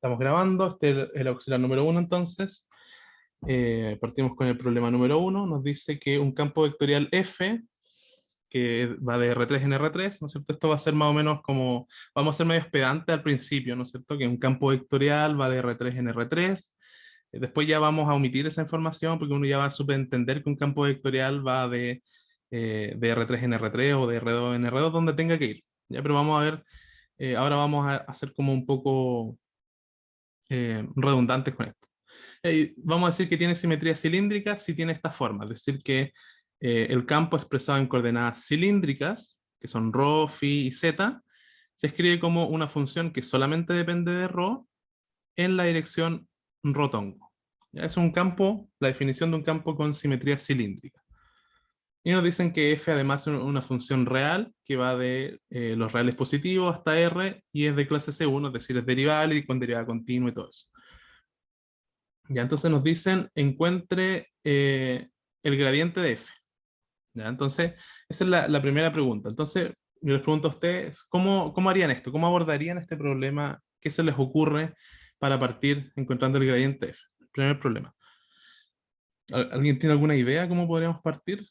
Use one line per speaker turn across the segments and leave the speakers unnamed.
Estamos grabando, este es el auxiliar número 1 entonces. Partimos con el problema número 1. Nos dice que un campo vectorial F, que va de R3 en R3, ¿no es cierto? Esto va a ser más o menos como, vamos a ser medio pedante al principio, ¿no es cierto? Que un campo vectorial va de R3 en R3. Después ya vamos a omitir esa información porque uno ya va a superentender que un campo vectorial va de R3 en R3 o de R2 en R2, donde tenga que ir. ¿Ya? Pero vamos a ver, ahora vamos a hacer como un poco redundantes con esto. Vamos a decir que tiene simetría cilíndrica si tiene esta forma, es decir que el campo expresado en coordenadas cilíndricas, que son ρ, phi y z, se escribe como una función que solamente depende de ρ en la dirección rotongo. ¿Ya? Es un campo, la definición de un campo con simetría cilíndrica. Y nos dicen que f además es una función real que va de los reales positivos hasta r y es de clase C1, es decir, es derivable y con derivada continua y todo eso. Ya, entonces nos dicen, encuentre el gradiente de f. ¿Ya? Entonces, esa es la primera pregunta. Entonces, yo les pregunto a ustedes, ¿cómo harían esto? ¿Cómo abordarían este problema? ¿Qué se les ocurre para partir encontrando el gradiente de f? El primer problema. ¿Alguien tiene alguna idea cómo podríamos partir?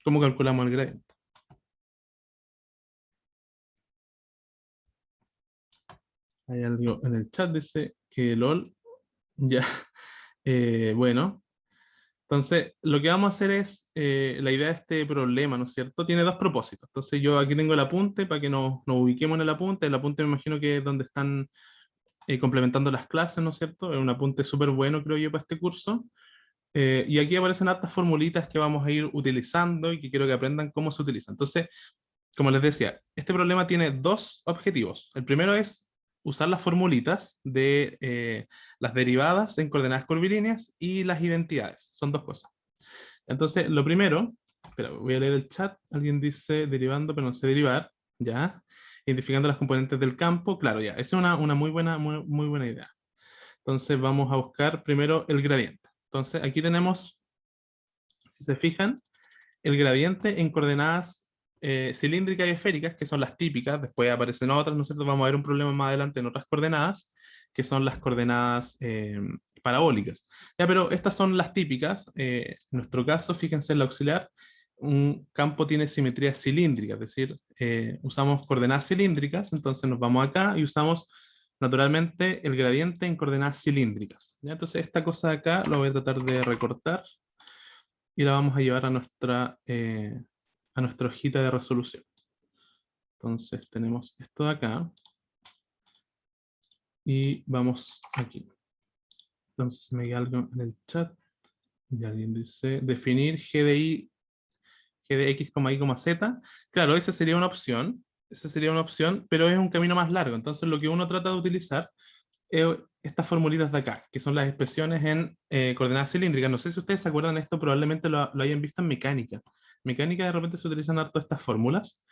¿Cómo calculamos el gradiente? Hay algo en el chat, dice que LOL. Ya. Bueno. Entonces, lo que vamos a hacer es, la idea de este problema, ¿no es cierto? Tiene dos propósitos. Entonces, yo aquí tengo el apunte para que nos ubiquemos en el apunte. El apunte me imagino que es donde están complementando las clases, ¿no es cierto? Es un apunte súper bueno, creo yo, para este curso. Y aquí aparecen hartas formulitas que vamos a ir utilizando y que quiero que aprendan cómo se utilizan. Entonces, como les decía, este problema tiene dos objetivos. El primero es usar las formulitas de las derivadas en coordenadas curvilíneas y las identidades. Son dos cosas. Entonces, lo primero, espera, voy a leer el chat. Alguien dice derivando, pero no sé derivar. Ya. Identificando las componentes del campo. Claro, ya. Esa es una muy buena idea. Entonces, vamos a buscar primero el gradiente. Entonces, aquí tenemos, si se fijan, el gradiente en coordenadas cilíndricas y esféricas, que son las típicas. Después aparecen otras, ¿no es cierto? Vamos a ver un problema más adelante en otras coordenadas, que son las coordenadas parabólicas. Ya, pero estas son las típicas. En nuestro caso, fíjense en la auxiliar, un campo tiene simetría cilíndrica, es decir, usamos coordenadas cilíndricas, entonces nos vamos acá y usamos naturalmente el gradiente en coordenadas cilíndricas. ¿Ya? Entonces esta cosa de acá lo voy a tratar de recortar y la vamos a llevar a nuestra hojita de resolución. Entonces tenemos esto de acá y vamos aquí. Entonces me queda algo en el chat y alguien dice definir g de x, y, z. Claro, esa sería una opción, pero es un camino más largo. Entonces lo que uno trata de utilizar es estas formulitas de acá, que son las expresiones en coordenadas cilíndricas. No sé si ustedes se acuerdan de esto, probablemente lo hayan visto en mecánica. Mecánica de repente se utilizan harto estas fórmulas.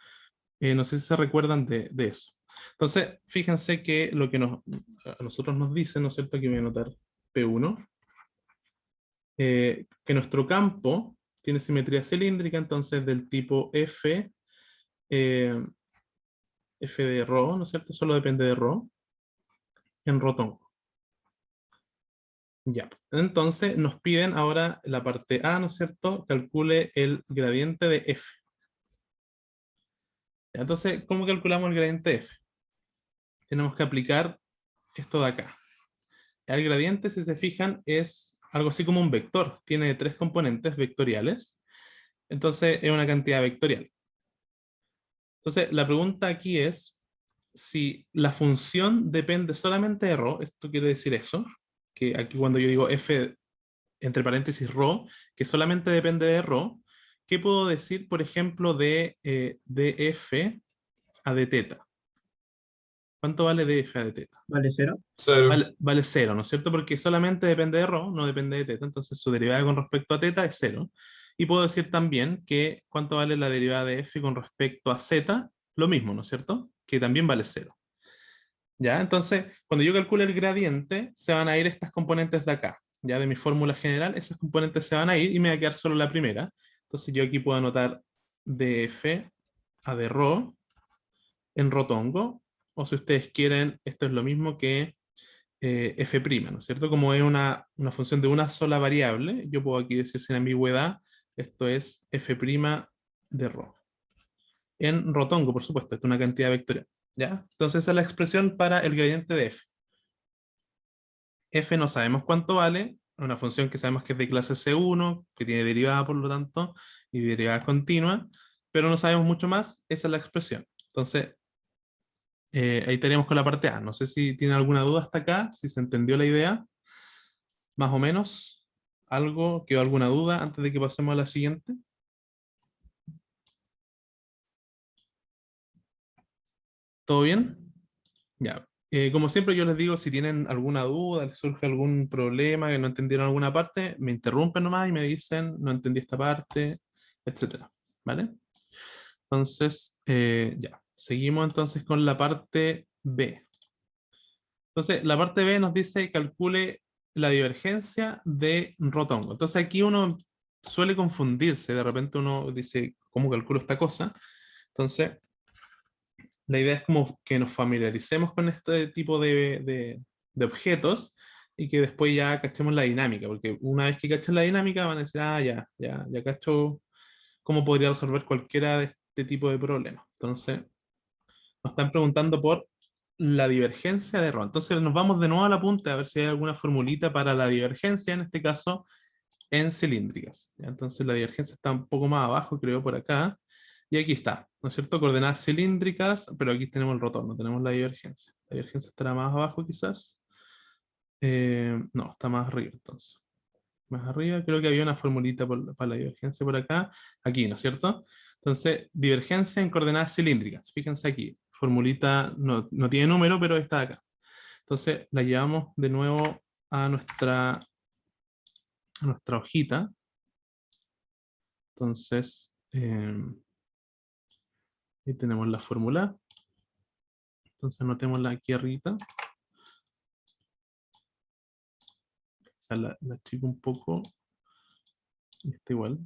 No sé si se recuerdan de eso. Entonces, fíjense que lo que a nosotros nos dice, ¿no es cierto? Aquí voy a anotar P1, que nuestro campo tiene simetría cilíndrica, entonces del tipo F, F de ρ, ¿no es cierto? Solo depende de ρ, en rotongo. Ya, entonces nos piden ahora la parte A, ¿no es cierto? Calcule el gradiente de F. Ya, entonces, ¿cómo calculamos el gradiente de F? Tenemos que aplicar esto de acá. El gradiente, si se fijan, es algo así como un vector. Tiene tres componentes vectoriales. Entonces, es una cantidad vectorial. Entonces, la pregunta aquí es si la función depende solamente de ρ. Esto quiere decir eso, que aquí cuando yo digo F entre paréntesis ρ, que solamente depende de ρ, ¿qué puedo decir, por ejemplo, de df a d teta? ¿Cuánto vale df a d teta?
¿Vale cero?
Cero.
Vale 0, ¿no es cierto? Porque solamente depende de ρ, no depende de teta, entonces su derivada con respecto a teta es 0. Y puedo decir también que cuánto vale la derivada de f con respecto a z, lo mismo, ¿no es cierto? Que también vale 0. ¿Ya? Entonces, cuando yo calcule el gradiente, se van a ir estas componentes de acá. Ya de mi fórmula general, esas componentes se van a ir y me va a quedar solo la primera. Entonces yo aquí puedo anotar df a de ρ en rotongo o si ustedes quieren, esto es lo mismo que f', ¿no es cierto? Como es una función de una sola variable, yo puedo aquí decir sin ambigüedad, esto es f' de ρ. En rotongo, por supuesto, esto es una cantidad vectorial, ¿ya? Entonces esa es la expresión para el gradiente de f. F no sabemos cuánto vale, una función que sabemos que es de clase C1, que tiene derivada por lo tanto, y derivada continua, pero no sabemos mucho más, esa es la expresión. Entonces, ahí tenemos con la parte A. No sé si tiene alguna duda hasta acá, si se entendió la idea, más o menos. ¿Algo? ¿Quedó alguna duda antes de que pasemos a la siguiente? ¿Todo bien? Ya. Como siempre yo les digo, si tienen alguna duda, les surge algún problema, que no entendieron alguna parte, me interrumpen nomás y me dicen, no entendí esta parte, etcétera. ¿Vale? Entonces, ya. Seguimos entonces con la parte B. Entonces, la parte B nos dice calcule la divergencia de rotongo. Entonces aquí uno suele confundirse, de repente uno dice, ¿cómo calculo esta cosa? Entonces, la idea es como que nos familiaricemos con este tipo de objetos y que después ya cachemos la dinámica, porque una vez que cachen la dinámica van a decir, ah, ya cacho cómo podría resolver cualquiera de este tipo de problemas. Entonces, nos están preguntando por la divergencia de ρ. Entonces nos vamos de nuevo a la punta a ver si hay alguna formulita para la divergencia, en este caso en cilíndricas. ¿Ya? Entonces la divergencia está un poco más abajo, creo, por acá. Y aquí está, ¿no es cierto? Coordenadas cilíndricas, pero aquí tenemos el rotor, no tenemos la divergencia. La divergencia estará más abajo quizás. No, está más arriba entonces. Más arriba, creo que había una formulita para la divergencia por acá. Aquí, ¿no es cierto? Entonces, divergencia en coordenadas cilíndricas. Fíjense aquí. Formulita no tiene número, pero está acá. Entonces, la llevamos de nuevo a nuestra hojita. Entonces, ahí tenemos la fórmula. Entonces, anotémosla aquí arriba. O sea, la achico un poco. Y está igual.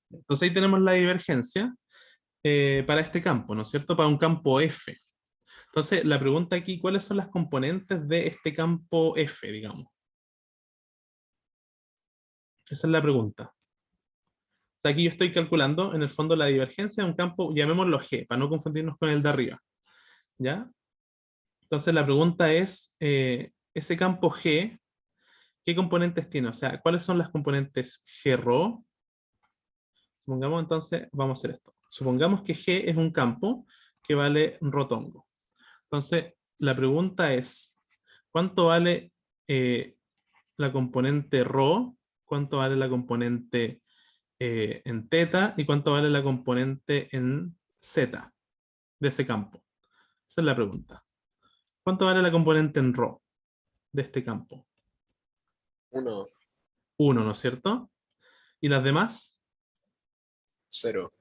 Entonces, ahí tenemos la divergencia para este campo, ¿no es cierto? Para un campo F. Entonces, la pregunta aquí, ¿cuáles son las componentes de este campo F, digamos? Esa es la pregunta. O sea, aquí yo estoy calculando, en el fondo, la divergencia de un campo, llamémoslo G, para no confundirnos con el de arriba. ¿Ya? Entonces, la pregunta es, ese campo G, ¿qué componentes tiene? O sea, ¿cuáles son las componentes G-ρ? Supongamos entonces, vamos a hacer esto. Supongamos que G es un campo que vale rotongo. Entonces, la pregunta es, ¿cuánto vale la componente ρ? ¿Cuánto vale la componente en teta? ¿Y cuánto vale la componente en z de ese campo? Esa es la pregunta. ¿Cuánto vale la componente en ρ de este campo?
1,
1, ¿no es cierto? ¿Y las demás?
0.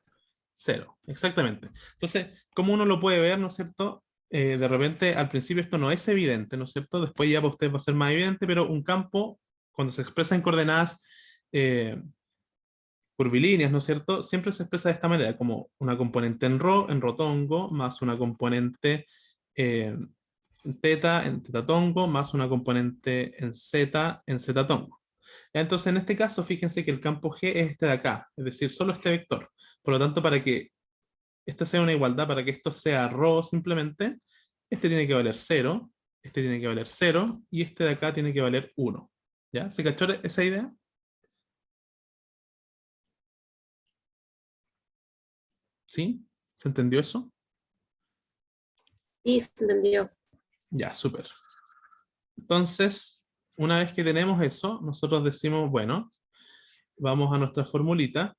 0, exactamente. Entonces, como uno lo puede ver, ¿no es cierto? De repente, al principio esto no es evidente, ¿no es cierto? Después ya para usted va a ser más evidente, pero un campo, cuando se expresa en coordenadas curvilíneas, ¿no es cierto? Siempre se expresa de esta manera, como una componente en ρ, en rotongo, más una componente en teta, en tetatongo, más una componente en zetatongo. Entonces, en este caso, fíjense que el campo G es este de acá, es decir, solo este vector. Por lo tanto, para que esto sea una igualdad, para que esto sea ρ simplemente, este tiene que valer 0, este tiene que valer 0, y este de acá tiene que valer 1. ¿Ya? ¿Se cachó esa idea? ¿Sí? ¿Se entendió eso?
Sí, se entendió.
Ya, súper. Entonces, una vez que tenemos eso, nosotros decimos, bueno, vamos a nuestra formulita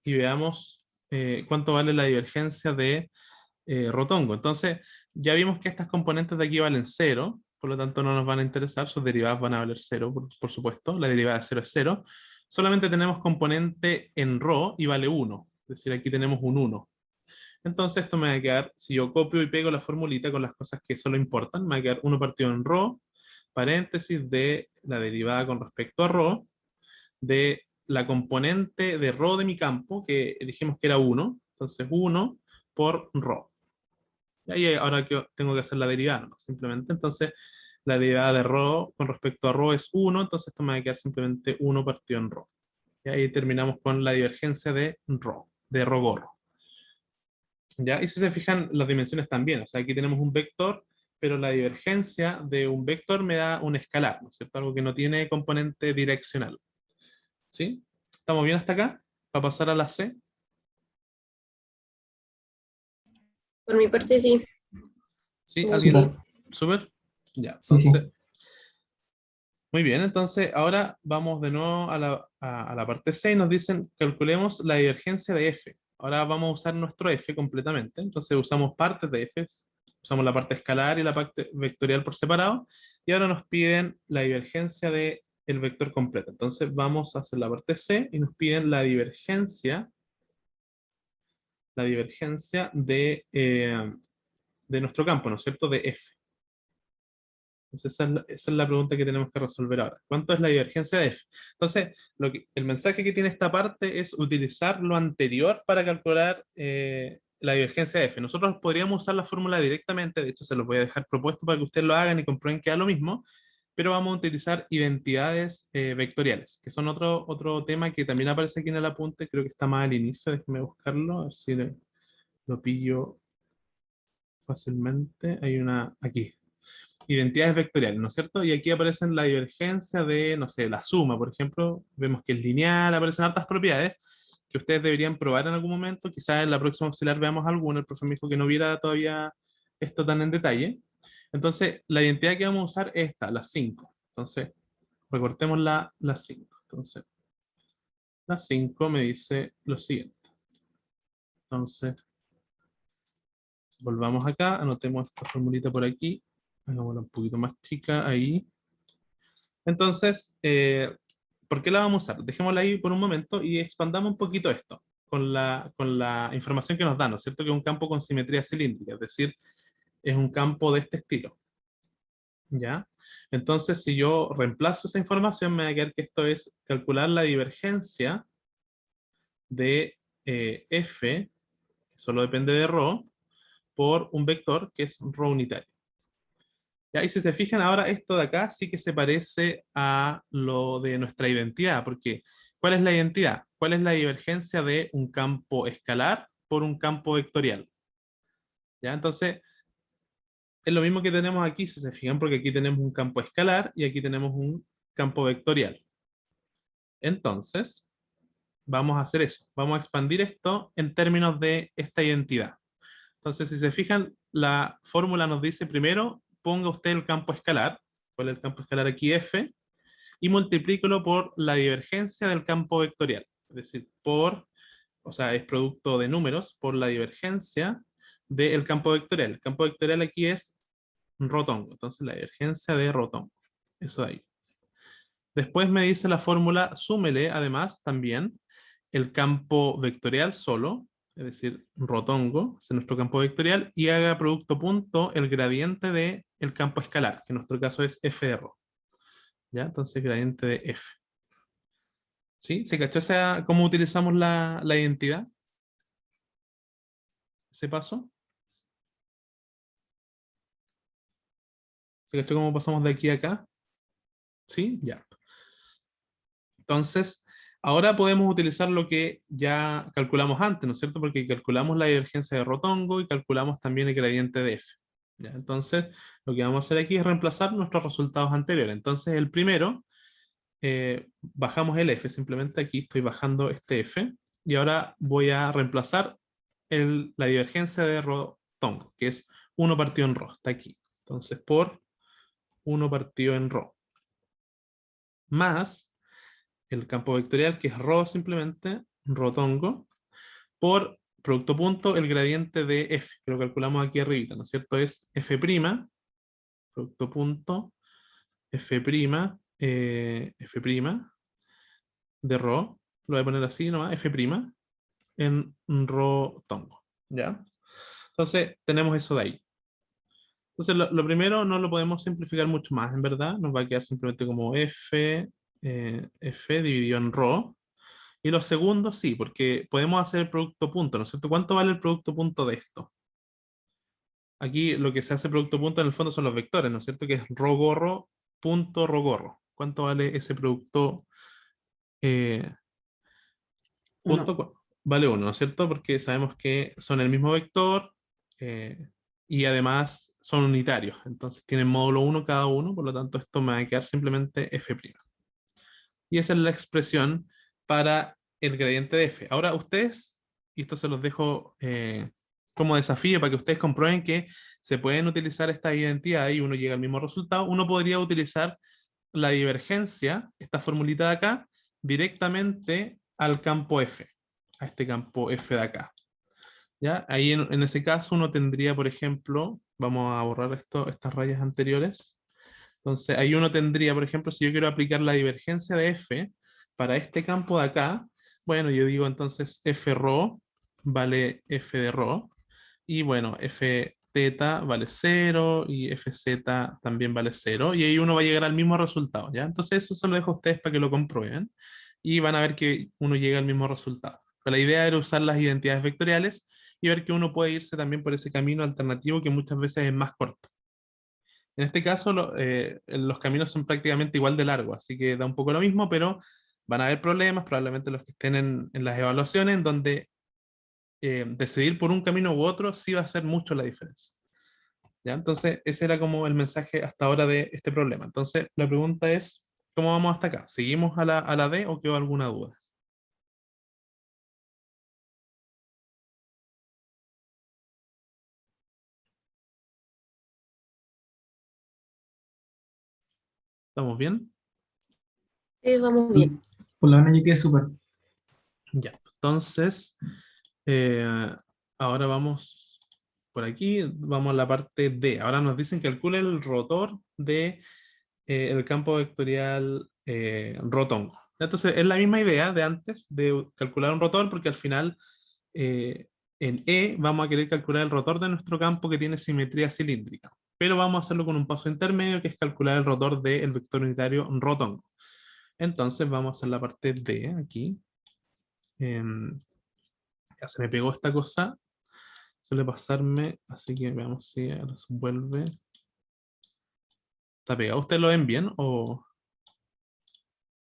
y veamos cuánto vale la divergencia de rotongo. Entonces, ya vimos que estas componentes de aquí valen 0, por lo tanto no nos van a interesar, sus derivadas van a valer 0, por supuesto, la derivada de 0 es 0. Solamente tenemos componente en ρ y vale 1, es decir, aquí tenemos un 1. Entonces esto me va a quedar, si yo copio y pego la formulita con las cosas que solo importan, me va a quedar 1 partido en ρ, paréntesis de la derivada con respecto a ρ, de la componente de ρ de mi campo, que dijimos que era 1, entonces 1 por ρ. Y ahí ahora que tengo que hacer la derivada, ¿no? Simplemente, entonces, la derivada de ρ con respecto a ρ es 1, entonces esto me va a quedar simplemente 1 partido en ρ. Y ahí terminamos con la divergencia de ρ, de ρ gorro. ¿Ya? Y si se fijan, las dimensiones también. O sea, aquí tenemos un vector, pero la divergencia de un vector me da un escalar, ¿no es cierto? Algo que no tiene componente direccional. ¿Sí? ¿Estamos bien hasta acá? Para pasar a la C.
Por mi parte, sí.
¿Sí?
Todo
¿Alguien?
súper.
Súper.
¿Súper? Ya,
Sí,
entonces,
sí.
muy bien. Entonces, ahora vamos de nuevo a la parte C y nos dicen, calculemos la divergencia de F. Ahora vamos a usar nuestro F completamente. Entonces, usamos partes de F, usamos la parte escalar y la parte vectorial por separado. Y ahora nos piden la divergencia de el vector completo. Entonces, vamos a hacer la parte C y nos piden la divergencia de nuestro campo, ¿no es cierto? De F. Entonces, esa es la pregunta que tenemos que resolver ahora. ¿Cuánto es la divergencia de F? Entonces, el mensaje que tiene esta parte es utilizar lo anterior para calcular la divergencia de F. Nosotros podríamos usar la fórmula directamente, de hecho se los voy a dejar propuesto para que ustedes lo hagan y comprueben que da lo mismo, pero vamos a utilizar identidades vectoriales, que son otro tema que también aparece aquí en el apunte, creo que está más al inicio, déjenme buscarlo, a ver si lo pillo fácilmente. Hay una aquí, identidades vectoriales, ¿no es cierto? Y aquí aparecen la divergencia de, no sé, la suma, por ejemplo, vemos que es lineal, aparecen hartas propiedades que ustedes deberían probar en algún momento, quizás en la próxima auxiliar veamos alguno, el profesor me dijo que no viera todavía esto tan en detalle. Entonces, la identidad que vamos a usar es esta, las 5. Entonces, recortemos las 5. Entonces, las 5 me dice lo siguiente. Entonces, volvamos acá, anotemos esta formulita por aquí, hagámosla un poquito más chica ahí. Entonces, ¿por qué la vamos a usar? Dejémosla ahí por un momento y expandamos un poquito esto con la información que nos da, ¿no es cierto? Que es un campo con simetría cilíndrica, es decir, es un campo de este estilo. ¿Ya? Entonces, si yo reemplazo esa información, me va a quedar que esto es calcular la divergencia de f, que solo depende de ρ, por un vector que es ρ unitario. ¿Ya? Y si se fijan ahora, esto de acá sí que se parece a lo de nuestra identidad, porque ¿cuál es la identidad? ¿Cuál es la divergencia de un campo escalar por un campo vectorial? ¿Ya? Entonces, es lo mismo que tenemos aquí, si se fijan, porque aquí tenemos un campo escalar y aquí tenemos un campo vectorial. Entonces, vamos a hacer eso. Vamos a expandir esto en términos de esta identidad. Entonces, si se fijan, la fórmula nos dice primero, ponga usted el campo escalar. ¿Cuál es el campo escalar aquí? F. Y multiplícalo por la divergencia del campo vectorial. Es decir, o sea, es producto de números por la divergencia del campo vectorial. El campo vectorial aquí es rotongo. Entonces, la divergencia de rotongo. Eso de ahí. Después me dice la fórmula, súmele además también el campo vectorial solo, es decir, rotongo, es nuestro campo vectorial, y haga producto punto el gradiente de el campo escalar, que en nuestro caso es f de ρ. ¿Ya? Entonces, gradiente de f. ¿Sí? ¿Se cachó cómo utilizamos la identidad? ¿Ese paso? ¿Se cachó cómo pasamos de aquí a acá? ¿Sí? Ya. Entonces, ahora podemos utilizar lo que ya calculamos antes, ¿no es cierto? Porque calculamos la divergencia de rotongo y calculamos también el gradiente de f. ¿Ya? Entonces, lo que vamos a hacer aquí es reemplazar nuestros resultados anteriores. Entonces, el primero, bajamos el f, simplemente aquí estoy bajando este f, y ahora voy a reemplazar la divergencia de rotongo, que es 1 partido en ρ, está aquí. Entonces, por 1 partido en ρ, más el campo vectorial, que es ρ simplemente, rotongo, por producto punto, el gradiente de f, que lo calculamos aquí arribita, ¿no es cierto? Es f', producto punto, f', f' de ρ, lo voy a poner así nomás, f' en rotongo, ¿ya? Entonces, tenemos eso de ahí. Entonces, lo primero no lo podemos simplificar mucho más, en verdad, nos va a quedar simplemente como f dividido en ρ. Y los segundos sí, porque podemos hacer el producto punto, ¿no es cierto? ¿Cuánto vale el producto punto de esto? aquí lo que se hace producto punto en el fondo son los vectores, ¿no es cierto? Que es rho gorro punto rho gorro. ¿Cuánto vale ese producto? Eh,
Uno.
vale 1, ¿no es cierto? Porque sabemos que son el mismo vector y además son unitarios. Entonces tienen módulo 1 cada uno, por lo tanto esto me va a quedar simplemente f'. Y esa es la expresión para el gradiente de f. Ahora ustedes, y esto se los dejo como desafío para que ustedes comprueben que se pueden utilizar estas identidades y uno llega al mismo resultado, uno podría utilizar la divergencia, esta formulita de acá, directamente al campo f, a este campo f de acá. ¿Ya? Ahí en ese caso uno tendría, por ejemplo, vamos a borrar estas rayas anteriores. Entonces ahí uno tendría, por ejemplo, si yo quiero aplicar la divergencia de f para este campo de acá, bueno, yo digo entonces f rho vale f de rho, y bueno, f teta vale 0 y fz también vale 0, y ahí uno va a llegar al mismo resultado, ¿ya? Entonces eso se lo dejo a ustedes para que lo comprueben, y van a ver que uno llega al mismo resultado. Pero la idea era usar las identidades vectoriales y ver que uno puede irse también por ese camino alternativo que muchas veces es más corto. En este caso, los caminos son prácticamente igual de largos, así que da un poco lo mismo, pero van a haber problemas, probablemente los que estén en las evaluaciones, en donde decidir por un camino u otro sí va a hacer mucho la diferencia. ¿Ya? Entonces, ese era como el mensaje hasta ahora de este problema. Entonces, la pregunta es, ¿cómo vamos hasta acá? ¿Seguimos a la D o quedó alguna duda? ¿Estamos bien?
Vamos bien.
Por lo menos yo quedé súper.
Ya. Entonces, eh, ahora vamos por aquí, vamos a la parte D. Ahora nos dicen que calcule el rotor de el campo vectorial rotongo. Entonces, es la misma idea de antes de calcular un rotor, porque al final en E vamos a querer calcular el rotor de nuestro campo que tiene simetría cilíndrica. Pero vamos a hacerlo con un paso intermedio, que es calcular el rotor del vector unitario rotongo. Entonces, vamos a hacer la parte D aquí. Ya se me pegó esta cosa. Suele pasarme, así que veamos si ahora se vuelve. ¿Está pegado? ¿Ustedes lo ven bien? O...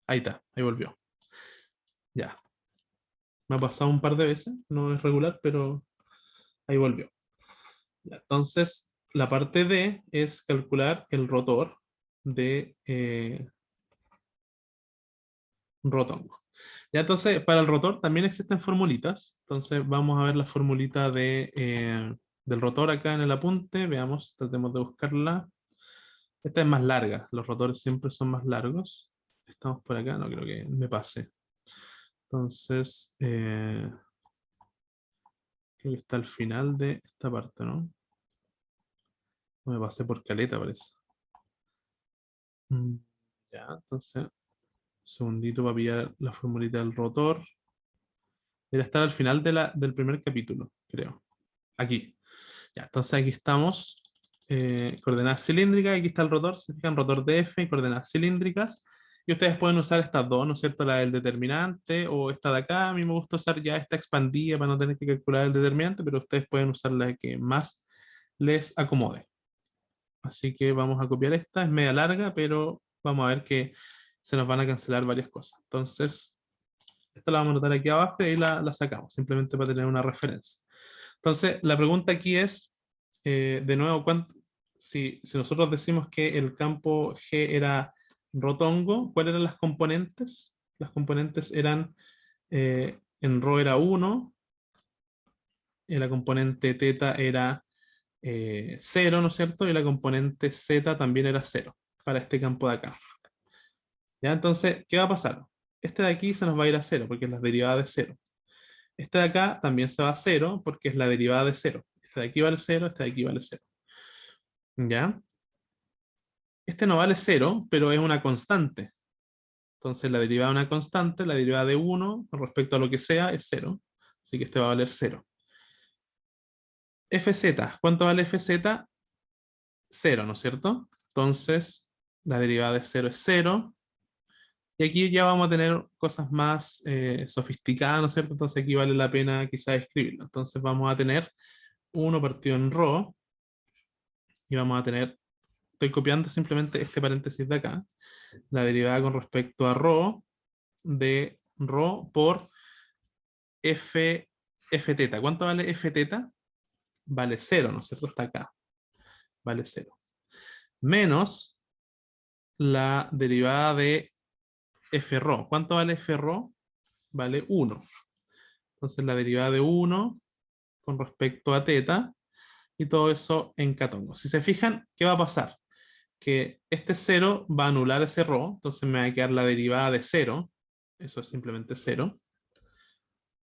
Ahí está, ahí volvió. Ya. Me ha pasado un par de veces, no es regular, pero ahí volvió. Ya, entonces, la parte D es calcular el rotor de rotongo. Ya, entonces, para el rotor también existen formulitas. Entonces, vamos a ver la formulita del rotor acá en el apunte. Veamos, tratemos de buscarla. Esta es más larga, los rotores siempre son más largos. Estamos por acá, no creo que me pase. Entonces, creo que está al final de esta parte, ¿no? No me pasé por caleta, parece. Ya, entonces, un segundito para pillar la formulita del rotor. Debe estar al final del primer capítulo, creo. Aquí. Ya, entonces aquí estamos. Coordenadas cilíndricas, aquí está el rotor, se fijan, rotor de F y coordenadas cilíndricas. Y ustedes pueden usar estas dos, ¿no es cierto? La del determinante o esta de acá. A mí me gusta usar ya esta expandida para no tener que calcular el determinante, pero ustedes pueden usar la que más les acomode. Así que vamos a copiar esta, es media larga, pero vamos a ver que se nos van a cancelar varias cosas. Entonces, esta la vamos a anotar aquí abajo y ahí la sacamos, simplemente para tener una referencia. Entonces, la pregunta aquí es, de nuevo, si nosotros decimos que el campo G era rotongo, ¿cuáles eran las componentes? Las componentes eran, en ρ era 1, y la componente teta era 0, ¿no es cierto? Y la componente z también era 0 para este campo de acá. ¿Ya? Entonces, ¿qué va a pasar? Este de aquí se nos va a ir a 0 porque es la derivada de 0. Este de acá también se va a 0 porque es la derivada de 0. Este de aquí vale 0, este de aquí vale 0. ¿Ya? Este no vale 0, pero es una constante. Entonces la derivada de una constante, la derivada de 1 con respecto a lo que sea es 0. Así que este va a valer 0. Fz, ¿cuánto vale Fz? 0, ¿no es cierto? Entonces la derivada de 0 es 0. Y aquí ya vamos a tener cosas más sofisticadas, ¿no es cierto? Entonces aquí vale la pena quizás escribirlo. Entonces vamos a tener 1 partido en ρ y vamos a tener, estoy copiando simplemente este paréntesis de acá, la derivada con respecto a ρ de ρ por f teta. ¿Cuánto vale f teta? Vale 0, ¿no es cierto? Está acá. Vale 0. Menos la derivada de f ρ. ¿Cuánto vale f ρ? Vale 1. Entonces la derivada de 1 con respecto a teta y todo eso en catongo. Si se fijan, ¿qué va a pasar? Que este 0 va a anular ese ρ, entonces me va a quedar la derivada de 0. Eso es simplemente 0.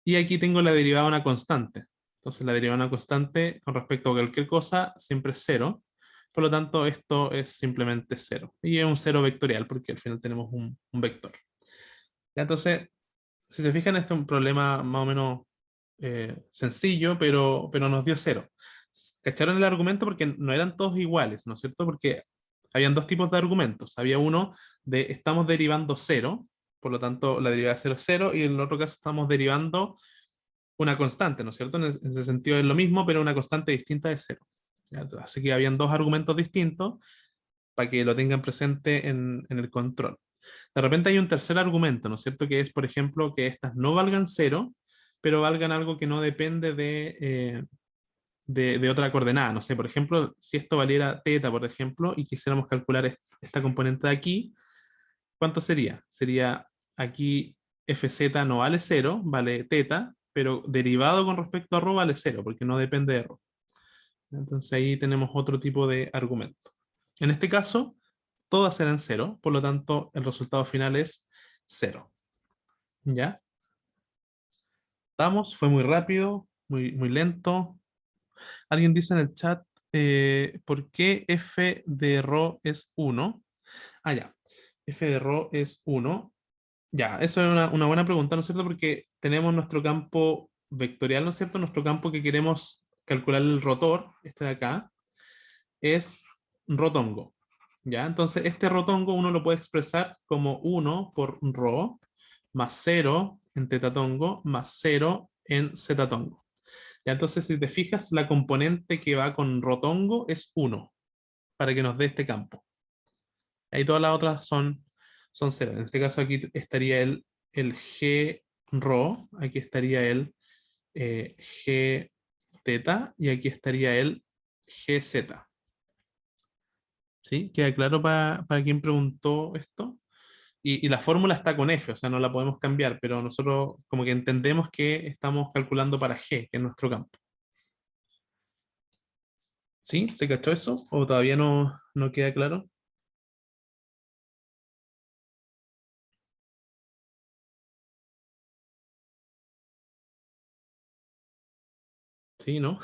Y aquí tengo la derivada de una constante. Entonces la derivada de una constante con respecto a cualquier cosa siempre es 0. Por lo tanto, esto es simplemente 0. Y es un 0 vectorial porque al final tenemos un vector. Ya, entonces, si se fijan, este es un problema más o menos sencillo, pero nos dio 0. ¿Cacharon el argumento? Porque no eran todos iguales, ¿no es cierto? Porque habían dos tipos de argumentos. Había uno de estamos derivando 0, por lo tanto la derivada de 0 es 0, y en el otro caso estamos derivando una constante, ¿no es cierto? En ese sentido es lo mismo, pero una constante distinta de 0. ¿Ya? Así que habían dos argumentos distintos para que lo tengan presente en el control. De repente hay un tercer argumento, ¿no es cierto? Que es, por ejemplo, que estas no valgan 0, pero valgan algo que no depende de otra coordenada. No sé, por ejemplo, si esto valiera teta, por ejemplo, y quisiéramos calcular esta componente de aquí, ¿cuánto sería? Sería aquí fz no vale 0, vale teta, pero derivado con respecto a ρ vale 0, porque no depende de ρ. Entonces ahí tenemos otro tipo de argumento. En este caso, todas serán 0, por lo tanto el resultado final es 0. ¿Ya? ¿Estamos? Fue muy rápido, muy lento. Alguien dice en el chat, ¿por qué f de ρ es 1? Ah, ya. F de ρ es 1. Ya, eso es una buena pregunta, ¿no es cierto? Porque tenemos nuestro campo vectorial, ¿no es cierto? Nuestro campo que queremos calcular el rotor, este de acá, es rotongo. ¿Ya? Entonces, este rotongo uno lo puede expresar como 1 por ρ más 0 en tetatongo más 0 en zetatongo. ¿Ya? Entonces, si te fijas, la componente que va con rotongo es 1 para que nos dé este campo. Ahí todas las otras son 0. En este caso aquí estaría el G ρ, aquí estaría el G teta y aquí estaría el GZ. ¿Sí? ¿Queda claro para quien preguntó esto? Y la fórmula está con F, o sea, no la podemos cambiar, pero nosotros como que entendemos que estamos calculando para G, que es nuestro campo. ¿Sí? ¿Se cachó eso? ¿O todavía no queda claro? ¿Sí, no?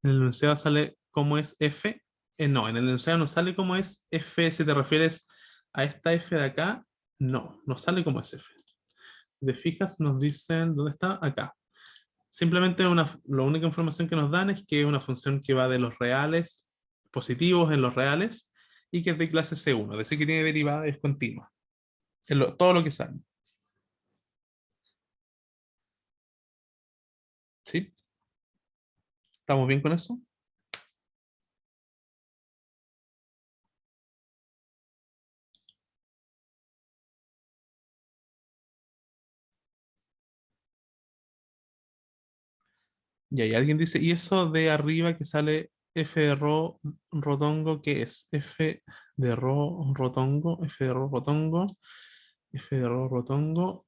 En el enunciado sale cómo es F. No, en el enunciado no sale cómo es F. Si te refieres a esta F de acá, no sale como es F. Si te fijas, nos dicen, ¿dónde está? Acá. Simplemente la única información que nos dan es que es una función que va de los reales positivos en los reales y que es de clase C1, es decir, que tiene derivada y es continua. Es todo lo que sale. ¿Sí? ¿Estamos bien con eso? Y ahí alguien dice, ¿y eso de arriba que sale f de rho rotongo, qué es? F de rho rotongo, f de rho rotongo, f de rho rotongo.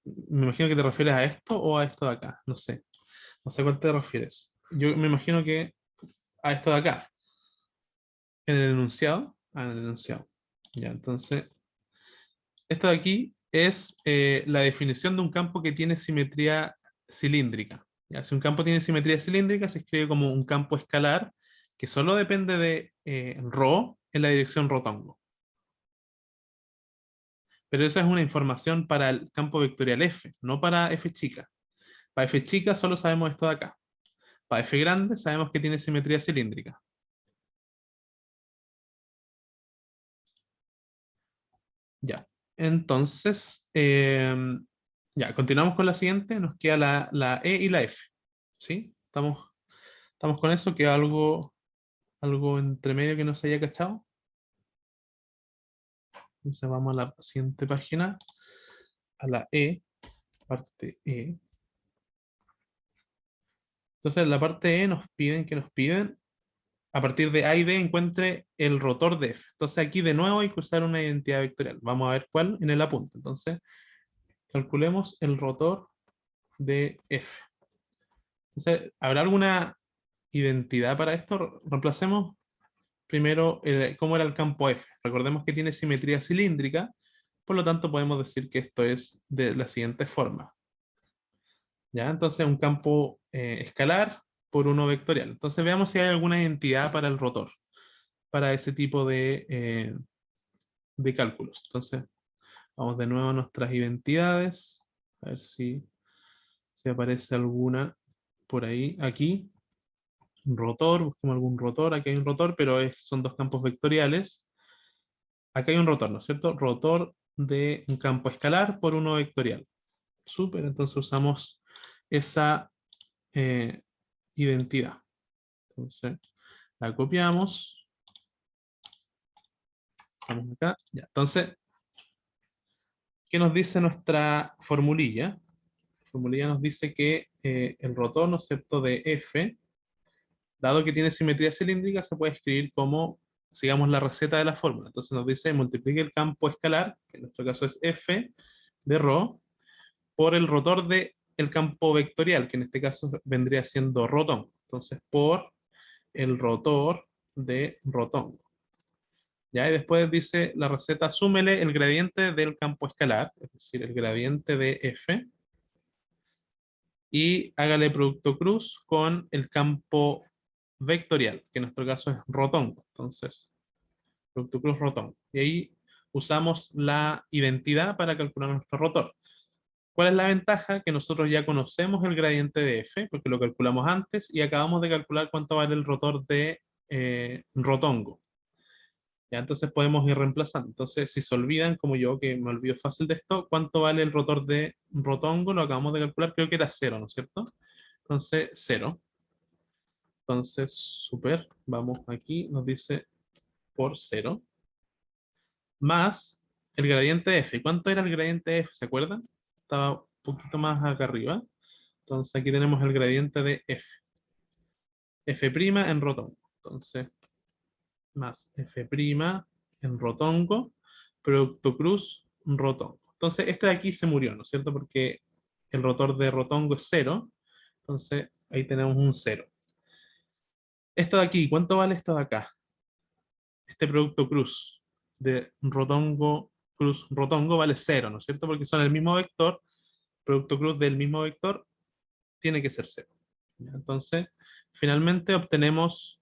Me imagino que te refieres a esto o a esto de acá, no sé. No sé a cuál te refieres. Yo me imagino que a esto de acá. En el enunciado. Ah, en el enunciado. Ya, entonces, esto de aquí es la definición de un campo que tiene simetría cilíndrica. ¿Ya? Si un campo tiene simetría cilíndrica, se escribe como un campo escalar que solo depende de ρ en la dirección rotongo. Pero esa es una información para el campo vectorial f, no para f chica. Para f chica solo sabemos esto de acá. Para f grande sabemos que tiene simetría cilíndrica. Ya. Entonces, ya, continuamos con la siguiente. Nos queda la E y la F. ¿Sí? Estamos con eso, queda algo ¿Algo entre medio que no se haya cachado? Entonces vamos a la siguiente página, a la E, parte E. Entonces en la parte E nos piden a partir de A y D encuentre el rotor de F. Entonces aquí de nuevo hay que usar una identidad vectorial. Vamos a ver cuál en el apunte. Entonces calculemos el rotor de F. Entonces, ¿habrá alguna identidad para esto? Reemplacemos primero cómo era el campo F. Recordemos que tiene simetría cilíndrica, por lo tanto podemos decir que esto es de la siguiente forma. ¿Ya? Entonces un campo escalar por uno vectorial. Entonces veamos si hay alguna identidad para el rotor, para ese tipo de cálculos. Entonces vamos de nuevo a nuestras identidades, a ver si aparece alguna por ahí. Aquí, un rotor, busquemos algún rotor, aquí hay un rotor, pero son dos campos vectoriales. Acá hay un rotor, ¿no es cierto? Rotor de un campo escalar por uno vectorial. Súper, entonces usamos esa identidad. Entonces, la copiamos. Vamos acá. Ya. Entonces, ¿qué nos dice nuestra formulilla? La formulilla nos dice que el rotor, ¿no es cierto?, de F, dado que tiene simetría cilíndrica, se puede escribir como, sigamos la receta de la fórmula. Entonces nos dice, multiplique el campo escalar, que en nuestro caso es F de ρ, por el rotor de el campo vectorial, que en este caso vendría siendo rotongo. Entonces, por el rotor de rotongo. ¿Ya? Y después dice la receta, súmele el gradiente del campo escalar, es decir, el gradiente de F, y hágale producto cruz con el campo vectorial, que en nuestro caso es rotongo. Entonces, producto cruz rotongo. Y ahí usamos la identidad para calcular nuestro rotor. ¿Cuál es la ventaja? Que nosotros ya conocemos el gradiente de F, porque lo calculamos antes, y acabamos de calcular cuánto vale el rotor de rotongo. ¿Ya? Entonces podemos ir reemplazando. Entonces, si se olvidan, como yo, que me olvido fácil de esto, ¿cuánto vale el rotor de rotongo? Lo acabamos de calcular, creo que era 0, ¿no es cierto? Entonces, 0. Entonces, súper. Vamos aquí, nos dice por 0. Más el gradiente de F. ¿Cuánto era el gradiente de F? ¿Se acuerdan? Estaba un poquito más acá arriba. Entonces aquí tenemos el gradiente de F. F' en rotongo. Entonces, más F' en rotongo, producto cruz, rotongo. Entonces, este de aquí se murió, ¿no es cierto? Porque el rotor de rotongo es 0. Entonces, ahí tenemos un 0. Esto de aquí, ¿cuánto vale esto de acá? Este producto cruz de rotongo, cruz, rotongo vale 0, ¿no es cierto? Porque son el mismo vector, producto cruz del mismo vector, tiene que ser 0. Entonces, finalmente obtenemos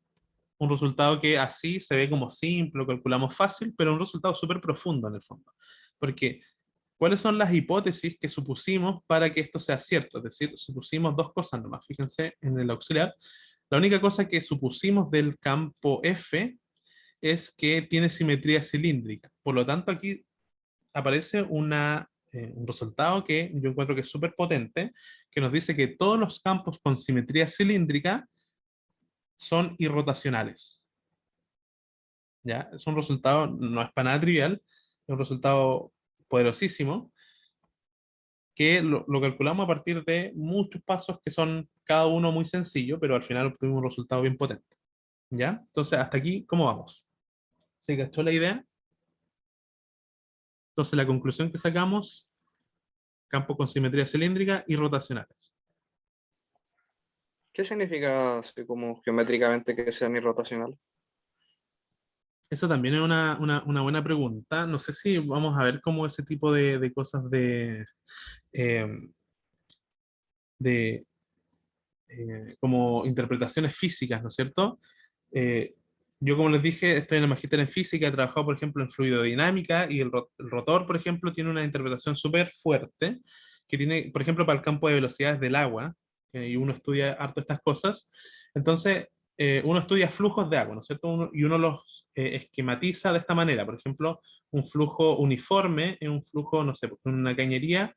un resultado que así se ve como simple, lo calculamos fácil, pero un resultado súper profundo en el fondo. Porque, ¿cuáles son las hipótesis que supusimos para que esto sea cierto? Es decir, supusimos dos cosas nomás. Fíjense en el auxiliar. La única cosa que supusimos del campo F es que tiene simetría cilíndrica. Por lo tanto, aquí aparece un resultado que yo encuentro que es súper potente, que nos dice que todos los campos con simetría cilíndrica son irrotacionales. ¿Ya? Es un resultado, no es para nada trivial, es un resultado poderosísimo, que lo calculamos a partir de muchos pasos que son cada uno muy sencillo, pero al final obtuvimos un resultado bien potente. ¿Ya? Entonces, hasta aquí, ¿cómo vamos? ¿Se cachó la idea? Entonces, la conclusión que sacamos, campo con simetría cilíndrica y rotacionales.
¿Qué significa así como geométricamente que sean irrotacionales?
Eso también es una buena pregunta. No sé si vamos a ver cómo ese tipo de cosas eh, de como interpretaciones físicas, ¿no es cierto? Eh, yo, como les dije, estoy en el magíster en física, he trabajado, por ejemplo, en fluidodinámica, y el rotor, por ejemplo, tiene una interpretación súper fuerte, que tiene, por ejemplo, para el campo de velocidades del agua, y uno estudia harto estas cosas. Entonces, uno estudia flujos de agua, ¿no es cierto? Y uno los esquematiza de esta manera. Por ejemplo, un flujo uniforme es un flujo, no sé, en una cañería,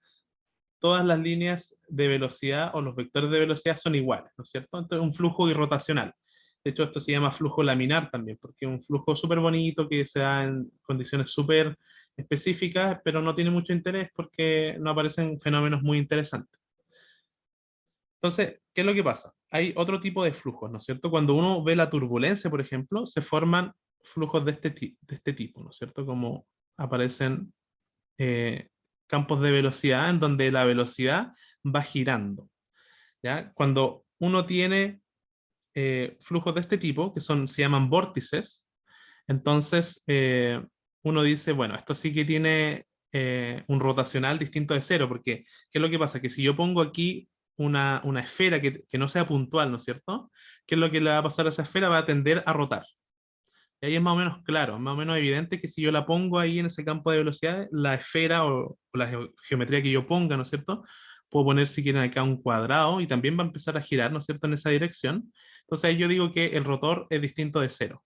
todas las líneas de velocidad o los vectores de velocidad son iguales, ¿no es cierto? Entonces, un flujo irrotacional. De hecho, esto se llama flujo laminar también, porque es un flujo súper bonito que se da en condiciones súper específicas, pero no tiene mucho interés porque no aparecen fenómenos muy interesantes. Entonces, ¿qué es lo que pasa? Hay otro tipo de flujos, ¿no es cierto? Cuando uno ve la turbulencia, por ejemplo, se forman flujos de este tipo, ¿no es cierto? Como aparecen eh, campos de velocidad en donde la velocidad va girando, ¿ya? Cuando uno tiene flujos de este tipo, que se llaman vórtices, entonces uno dice, bueno, esto sí que tiene un rotacional distinto de cero, porque ¿qué es lo que pasa? Que si yo pongo aquí una esfera que no sea puntual, ¿no es cierto? ¿Qué es lo que le va a pasar a esa esfera? Va a tender a rotar. Y ahí es más o menos claro, más o menos evidente que si yo la pongo ahí en ese campo de velocidad, la esfera o la geometría que yo ponga, ¿no es cierto? Puedo poner si quieren acá un cuadrado y también va a empezar a girar, ¿no es cierto?, en esa dirección. Entonces ahí yo digo que el rotor es distinto de cero.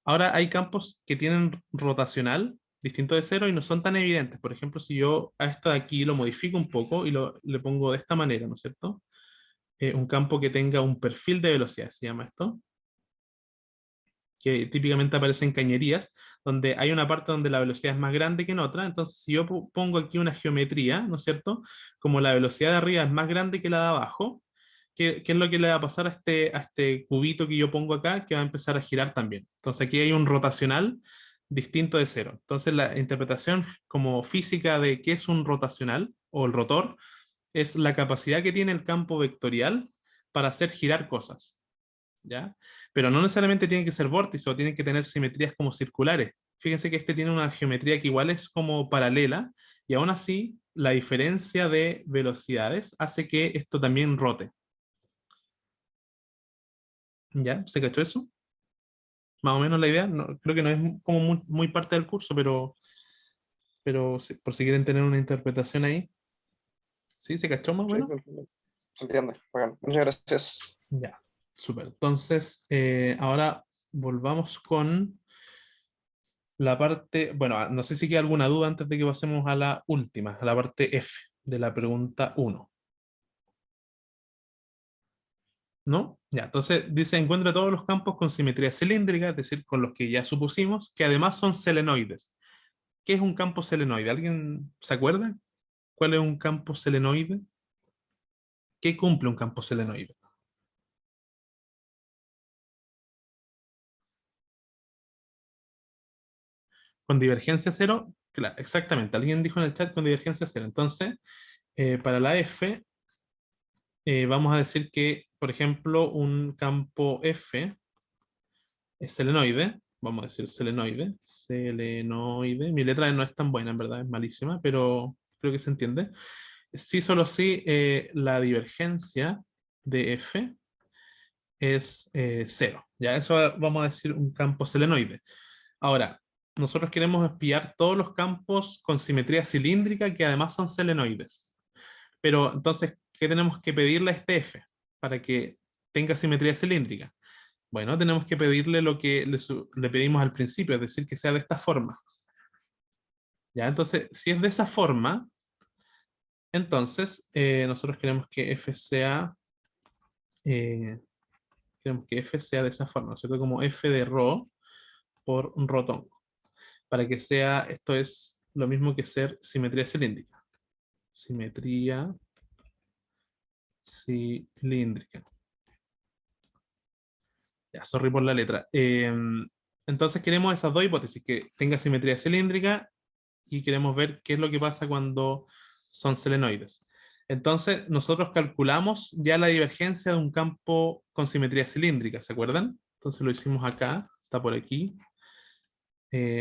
Ahora hay campos que tienen rotacional distinto de cero y no son tan evidentes. Por ejemplo, si yo a esto de aquí lo modifico un poco y le pongo de esta manera, ¿no es cierto? Un campo que tenga un perfil de velocidad, se llama esto, que típicamente aparece en cañerías, donde hay una parte donde la velocidad es más grande que en otra. Entonces, si yo pongo aquí una geometría, ¿no es cierto? Como la velocidad de arriba es más grande que la de abajo, ¿qué es lo que le va a pasar a este cubito que yo pongo acá? Que va a empezar a girar también. Entonces, aquí hay un rotacional distinto de cero. Entonces, la interpretación como física de qué es un rotacional o el rotor es la capacidad que tiene el campo vectorial para hacer girar cosas. ¿Ya? Pero no necesariamente tienen que ser vórtices o tienen que tener simetrías como circulares. Fíjense que este tiene una geometría que igual es como paralela y aún así la diferencia de velocidades hace que esto también rote. ¿Ya? ¿Se cachó eso? Más o menos la idea. Creo que no es como muy parte del curso, pero por si quieren tener una interpretación ahí. ¿Sí? ¿Se cachó más o
Sí,
menos?
entiendo. Bacán. Muchas gracias.
Ya, súper. Entonces, ahora volvamos con la parte, bueno, no sé si queda alguna duda antes de que pasemos a la última, a la parte F de la pregunta 1. ¿No? Ya, entonces dice, encuentra todos los campos con simetría cilíndrica, es decir, con los que ya supusimos, que además son selenoides. ¿Qué es un campo selenoide? ¿Alguien se acuerda? ¿Cuál es un campo selenoide? ¿Qué cumple un campo selenoide? Con divergencia cero, claro, exactamente. Alguien dijo en el chat con divergencia cero. Entonces, para la F, vamos a decir que, por ejemplo, un campo F es selenoide, vamos a decir selenoide, selenoide. Mi letra no es tan buena, en verdad, es malísima, pero creo que se entiende. Sí, solo sí, la divergencia de F es cero. Ya, eso vamos a decir un campo selenoide. Ahora, nosotros queremos espiar todos los campos con simetría cilíndrica que además son selenoides. Pero entonces, ¿qué tenemos que pedirle a este F para que tenga simetría cilíndrica? Bueno, tenemos que pedirle lo que le pedimos al principio, es decir, que sea de esta forma. ¿Ya? Entonces, si es de esa forma, entonces nosotros eh, queremos que F sea de esa forma, ¿cierto? Como F de ρ por rotongo. Para que sea, esto es lo mismo que ser simetría cilíndrica. Simetría cilíndrica. Ya, sorry por la letra. Entonces queremos esas dos hipótesis, que tenga simetría cilíndrica y queremos ver qué es lo que pasa cuando son selenoides. Entonces nosotros calculamos ya la divergencia de un campo con simetría cilíndrica, ¿se acuerdan? Entonces lo hicimos acá, está por aquí,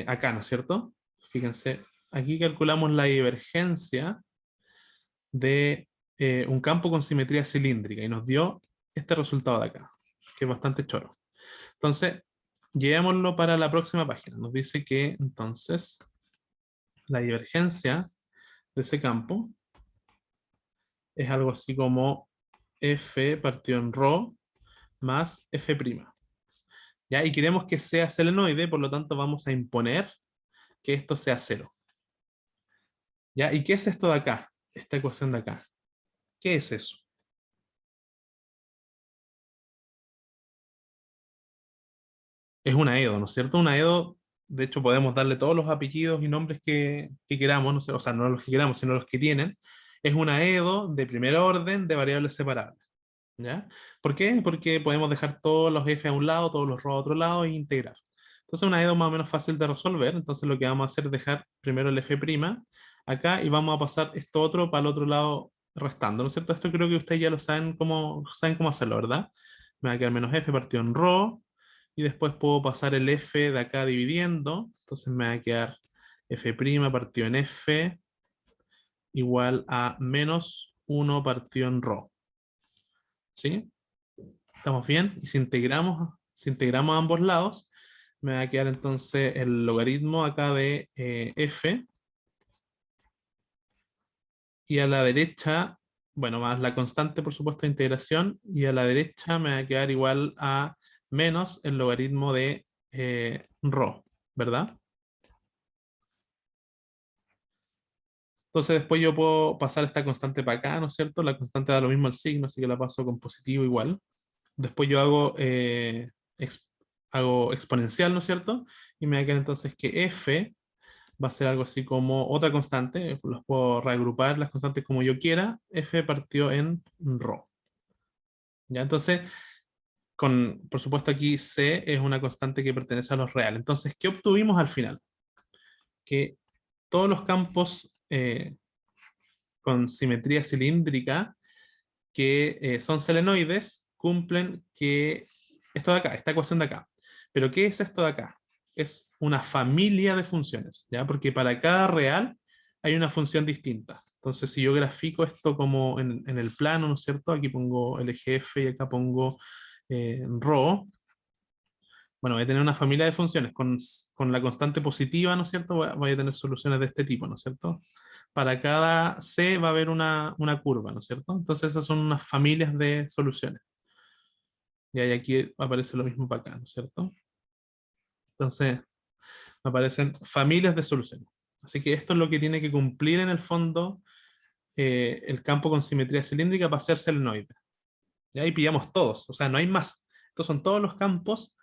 acá, ¿no es cierto? Fíjense, aquí calculamos la divergencia de un campo con simetría cilíndrica y nos dio este resultado de acá, que es bastante choro. Entonces, llevémoslo para la próxima página. Nos dice que entonces la divergencia de ese campo es algo así como F partido en ρ más F'. ¿Ya? Y queremos que sea selenoide, por lo tanto vamos a imponer que esto sea cero. ¿Ya? ¿Y qué es esto de acá? Esta ecuación de acá. ¿Qué es eso? es una EDO, ¿no es cierto? Una EDO, de hecho, podemos darle todos los apellidos y nombres que queramos, ¿no? O sea, no los que queramos, sino los que tienen. Es una EDO de primer orden de variables separables. ¿Ya? ¿Por qué? Porque podemos dejar todos los f a un lado, todos los ρ a otro lado e integrar. Entonces una EDO más o menos fácil de resolver. Entonces lo que vamos a hacer es dejar primero el f' acá y vamos a pasar esto otro para el otro lado restando, ¿no es cierto? Esto creo que ustedes ya lo saben cómo hacerlo, ¿verdad? Me va a quedar menos f partido en ρ y después puedo pasar el f de acá dividiendo. Entonces me va a quedar f' partido en f igual a menos 1 partido en ρ. ¿Sí? ¿Estamos bien? Y si integramos a ambos lados, me va a quedar entonces el logaritmo acá de f. Y a la derecha, bueno, más la constante, por supuesto, de integración. Y a la derecha me va a quedar igual a menos el logaritmo de ρ, ¿verdad? Entonces después yo puedo pasar esta constante para acá, ¿no es cierto? La constante da lo mismo el signo, así que la paso con positivo igual. Después yo hago exponencial, ¿no es cierto? Y me va a quedar entonces que f va a ser algo así como otra constante, los puedo reagrupar las constantes como yo quiera, f partió en ρ. ¿Ya? Entonces, por supuesto aquí c es una constante que pertenece a los reales. Entonces, ¿qué obtuvimos al final? Que todos los campos con simetría cilíndrica que son selenoides cumplen que esto de acá, esta ecuación de acá. Pero ¿qué es esto de acá? Es una familia de funciones, ¿ya? Porque para cada real hay una función distinta. Entonces, si yo grafico esto como en el plano, ¿no es cierto? Aquí pongo el eje F y acá pongo ρ. Bueno, voy a tener una familia de funciones con la constante positiva, ¿no es cierto? Voy a tener soluciones de este tipo, ¿no es cierto? Para cada C va a haber una curva, ¿no es cierto? Entonces esas son unas familias de soluciones. Y ahí aquí aparece lo mismo para acá, ¿no es cierto? Entonces aparecen familias de soluciones. Así que esto es lo que tiene que cumplir en el fondo el campo con simetría cilíndrica para ser selenoide. Y ahí pillamos todos, o sea, no hay más. Estos son todos los campos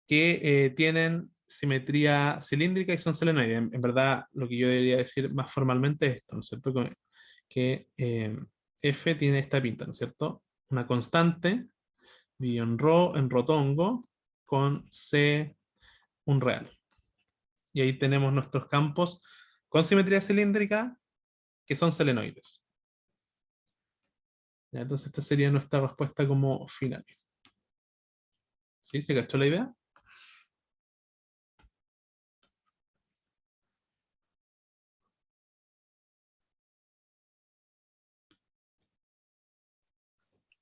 que tienen simetría cilíndrica y son selenoides. En verdad, lo que yo debería decir más formalmente es esto, ¿no es cierto? Que F tiene esta pinta, ¿no es cierto? Una constante, dividido en rotongo, con C, un real. Y ahí tenemos nuestros campos con simetría cilíndrica que son selenoides. Ya, entonces esta sería nuestra respuesta como final. ¿Sí? ¿Se cachó la idea?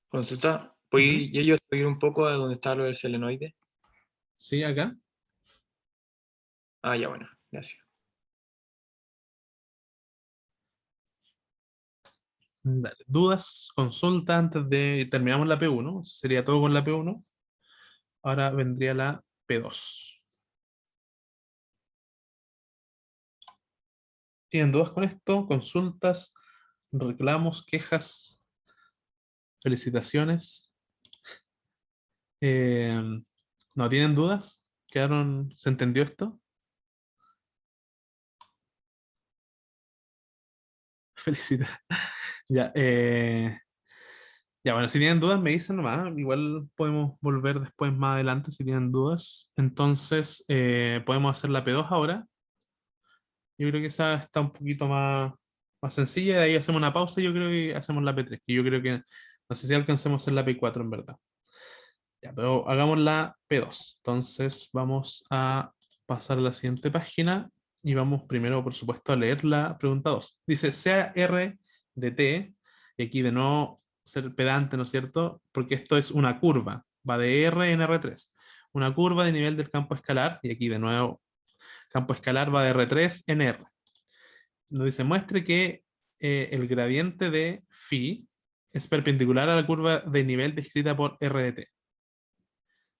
Consulta, ¿puedes yo seguir un poco a donde está lo del selenoide?
Sí, acá.
Ah, ya, bueno, gracias.
Dale. ¿Dudas, consultas antes de terminamos la P1? Eso sería todo con la P1. Ahora vendría la P2. ¿Tienen dudas con esto? ¿Consultas? ¿Reclamos? ¿Quejas? ¿Felicitaciones? ¿No tienen dudas? ¿Se entendió esto? Felicidades. Ya, ya, bueno, si tienen dudas me dicen nomás. Igual podemos volver después más adelante si tienen dudas. Entonces, podemos hacer la P2 ahora. Yo creo que esa está un poquito más sencilla. De ahí hacemos una pausa y yo creo que hacemos la P3. Que yo creo que no sé si alcancemos a hacer la P4 en verdad. Ya, pero hagamos la P2. Entonces vamos a pasar a la siguiente página y vamos primero, por supuesto, a leer la pregunta 2. Dice, sea R de T, y aquí de no ser pedante, ¿no es cierto? Porque esto es una curva, va de R en R3. Una curva de nivel del campo escalar, y aquí de nuevo, campo escalar va de R3 en R. Nos dice, muestre que el gradiente de phi es perpendicular a la curva de nivel descrita por R de T.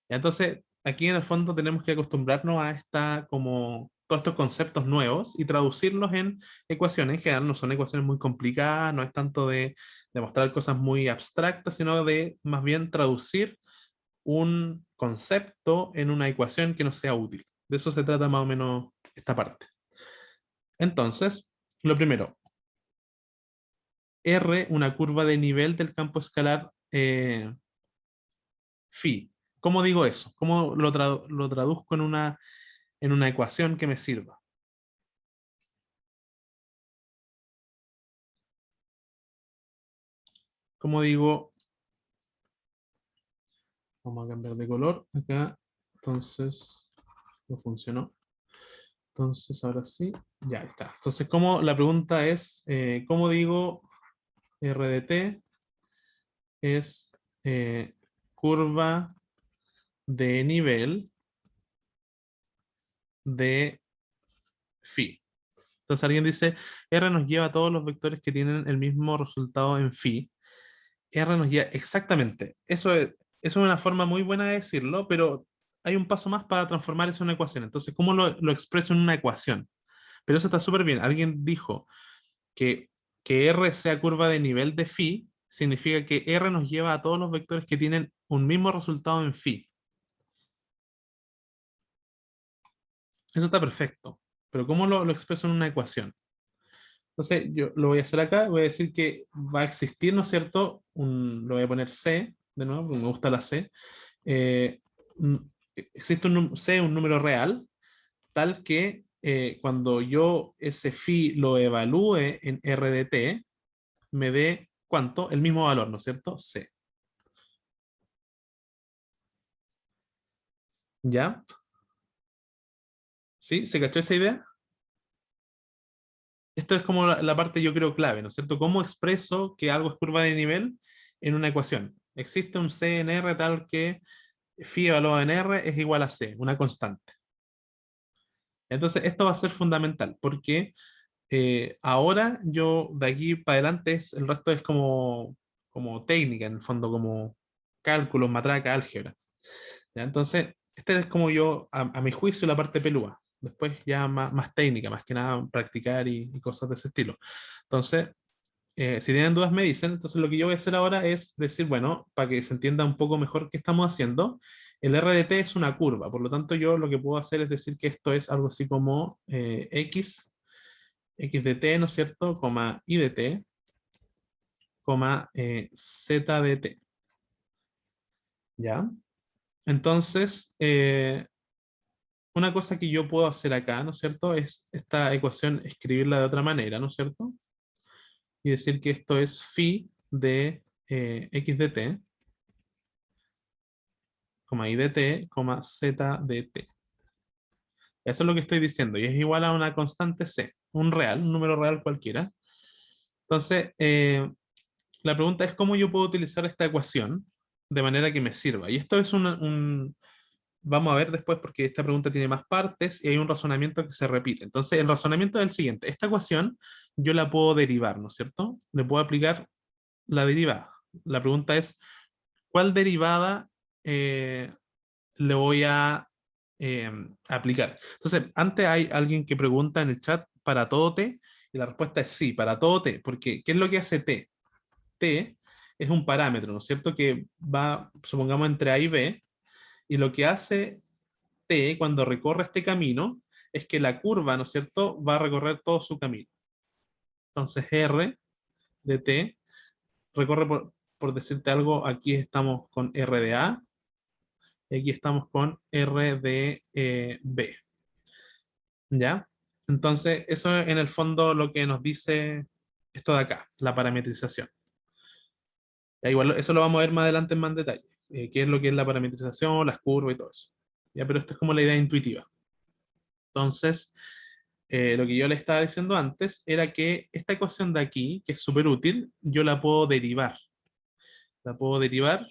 Entonces, aquí en el fondo tenemos que acostumbrarnos a como todos estos conceptos nuevos y traducirlos en ecuaciones. En general no son ecuaciones muy complicadas, no es tanto de demostrar cosas muy abstractas, sino de más bien traducir un concepto en una ecuación que no sea útil. De eso se trata más o menos esta parte. Entonces, lo primero, R, una curva de nivel del campo escalar phi. ¿Cómo digo eso? ¿Cómo lo traduzco en una ecuación que me sirva? ¿Cómo digo? Vamos a cambiar de color acá. Entonces, no funcionó. Entonces, ahora sí, ya está. Entonces, la pregunta es, ¿cómo digo R de t es curva de nivel de phi? Entonces alguien dice, R nos lleva a todos los vectores que tienen el mismo resultado en phi. R nos lleva exactamente. Eso es una forma muy buena de decirlo, pero hay un paso más para transformar eso en una ecuación. Entonces, ¿cómo lo expreso en una ecuación? Pero eso está súper bien. Alguien dijo que R sea curva de nivel de phi, significa que R nos lleva a todos los vectores que tienen un mismo resultado en phi. Eso está perfecto. Pero ¿cómo lo expreso en una ecuación? Entonces, yo lo voy a hacer acá. Voy a decir que va a existir, ¿no es cierto? Lo voy a poner C, de nuevo, porque me gusta la C. Eh, un- existe C, un número real, tal que cuando yo ese phi lo evalúe en R de t, me dé, ¿cuánto? El mismo valor, ¿no es cierto? C. ¿Ya? ¿Sí? ¿Se cachó esa idea? Esto es como la parte yo creo clave, ¿no es cierto? ¿Cómo expreso que algo es curva de nivel en una ecuación? Existe un C en R tal que phi evaluado en R es igual a C, una constante. Entonces, esto va a ser fundamental porque ahora yo de aquí para adelante el resto es como técnica, en el fondo, como cálculos, matraca, álgebra. ¿Ya? Entonces, este es como yo, a mi juicio, la parte pelúa. Después ya más técnica, más que nada practicar y cosas de ese estilo. Entonces, si tienen dudas me dicen. Entonces lo que yo voy a hacer ahora es decir, bueno, para que se entienda un poco mejor qué estamos haciendo, el RDT es una curva. Por lo tanto, yo lo que puedo hacer es decir que esto es algo así como x de t, ¿no es cierto? Coma y de t, coma z de t. ¿Ya? Entonces, una cosa que yo puedo hacer acá, ¿no es cierto? Es esta ecuación escribirla de otra manera, ¿no es cierto? Y decir que esto es phi de x de t, coma y de t, coma z de t. Eso es lo que estoy diciendo. Y es igual a una constante c, un real, un número real cualquiera. Entonces, la pregunta es cómo yo puedo utilizar esta ecuación de manera que me sirva. Y esto es vamos a ver después porque esta pregunta tiene más partes y hay un razonamiento que se repite. Entonces, el razonamiento es el siguiente. Esta ecuación yo la puedo derivar, ¿no es cierto? Le puedo aplicar la derivada. La pregunta es, ¿cuál derivada le voy a aplicar? Entonces, antes hay alguien que pregunta en el chat, ¿para todo t? Y la respuesta es sí, para todo t. Porque, ¿qué es lo que hace t? T es un parámetro, ¿no es cierto? Que va, supongamos, entre A y B. Y lo que hace T cuando recorre este camino es que la curva, ¿no es cierto?, va a recorrer todo su camino. Entonces R de T recorre, por decirte algo, aquí estamos con R de A, y aquí estamos con R de B. ¿Ya? Entonces, eso es en el fondo lo que nos dice esto de acá, la parametrización. Ya, igual eso lo vamos a ver más adelante en más detalle, qué es lo que es la parametrización, las curvas y todo eso. Ya, pero esta es como la idea intuitiva. Entonces, lo que yo le estaba diciendo antes era que esta ecuación de aquí, que es súper útil, yo la puedo derivar. La puedo derivar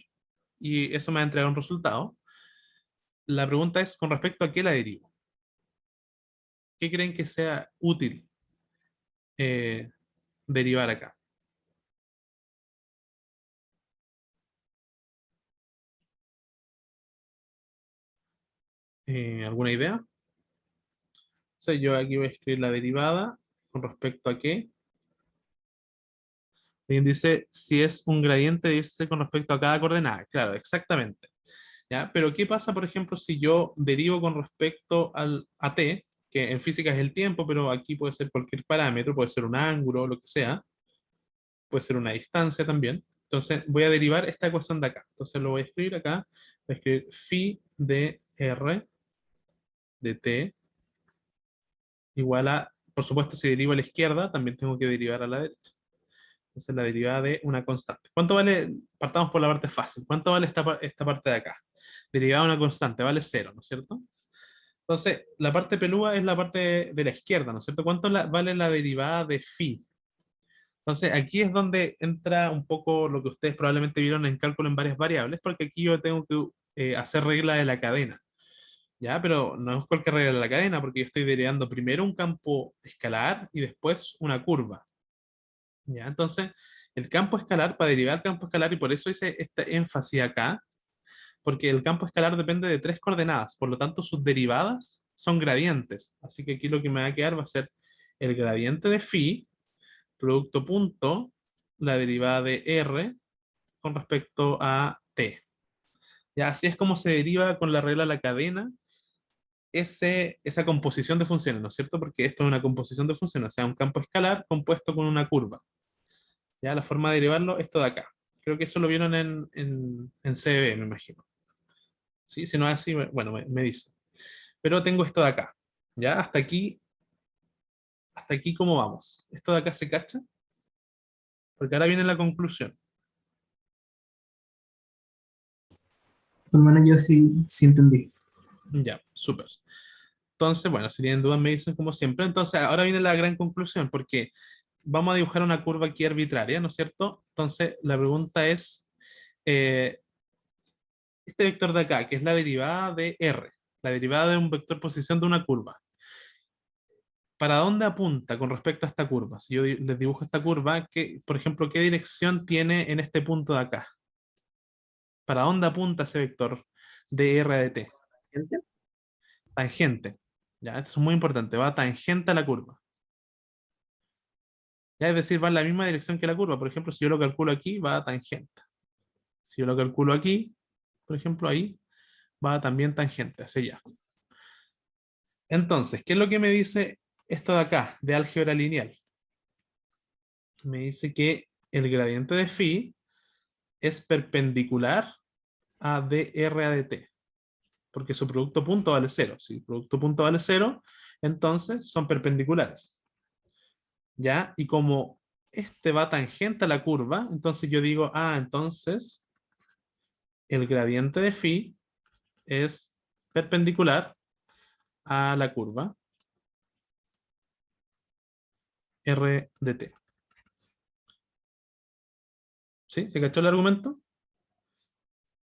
y eso me va a entregar un resultado. La pregunta es, ¿con respecto a qué la derivo? ¿Qué creen que sea útil eh, derivar acá? ¿Alguna idea? Yo aquí voy a escribir la derivada con respecto a qué. Alguien dice si es un gradiente de irse con respecto a cada coordenada. Claro, exactamente. ¿Ya? Pero ¿qué pasa, por ejemplo, si yo derivo con respecto a t, que en física es el tiempo, pero aquí puede ser cualquier parámetro, puede ser un ángulo, lo que sea, puede ser una distancia también. Entonces voy a derivar esta ecuación de acá. Entonces lo voy a escribir acá, voy a escribir phi de r de t igual a, por supuesto, si derivo a la izquierda, también tengo que derivar a la derecha. Entonces la derivada de una constante. ¿Cuánto vale? Partamos por la parte fácil. ¿Cuánto vale esta parte de acá? Derivada de una constante, vale 0, ¿no es cierto? Entonces, la parte pelúa es la parte de la izquierda, ¿no es cierto? ¿Cuánto vale la derivada de phi? Entonces, aquí es donde entra un poco lo que ustedes probablemente vieron en cálculo en varias variables, porque aquí yo tengo que hacer regla de la cadena. ¿Ya? Pero no es cualquier regla de la cadena, porque yo estoy derivando primero un campo escalar y después una curva. ¿Ya? Entonces, el campo escalar, para derivar el campo escalar, y por eso hice este énfasis acá, porque el campo escalar depende de tres coordenadas, por lo tanto sus derivadas son gradientes. Así que aquí lo que me va a quedar va a ser el gradiente de phi, producto punto, la derivada de r con respecto a t. Ya, así es como se deriva con la regla de la cadena esa composición de funciones, ¿no es cierto? Porque esto es una composición de funciones, o sea, un campo escalar compuesto con una curva. Ya, la forma de derivarlo, esto de acá. Creo que eso lo vieron en CB, me imagino. ¿Sí? Si no es así, bueno, me dice. Pero tengo esto de acá. ¿Ya? Hasta aquí, ¿cómo vamos? ¿Esto de acá se cacha? Porque ahora viene la conclusión.
Por lo menos yo sí entendí.
Ya, súper. Entonces, bueno, si tienen dudas me dicen como siempre. Entonces, ahora viene la gran conclusión, porque vamos a dibujar una curva aquí arbitraria, ¿no es cierto? Entonces, la pregunta es, eh, este vector de acá, que es la derivada de R, la derivada de un vector posición de una curva, ¿para dónde apunta con respecto a esta curva? Si yo les dibujo esta curva, por ejemplo, ¿qué dirección tiene en este punto de acá? ¿Para dónde apunta ese vector de R de t?
¿Gente?
Tangente. ¿Ya? Esto es muy importante, va tangente a la curva. ¿Ya? Es decir, va en la misma dirección que la curva. Por ejemplo, si yo lo calculo aquí, va a tangente. Si yo lo calculo aquí, por ejemplo, ahí, va también tangente, hacia allá. Entonces, ¿qué es lo que me dice esto de acá, de álgebra lineal? Me dice que el gradiente de phi es perpendicular a dr a dt, porque su producto punto vale 0. Si el producto punto vale 0, entonces son perpendiculares. ¿Ya? Y como este va tangente a la curva, entonces yo digo, entonces el gradiente de phi es perpendicular a la curva r de t. ¿Sí? ¿Se cachó el argumento?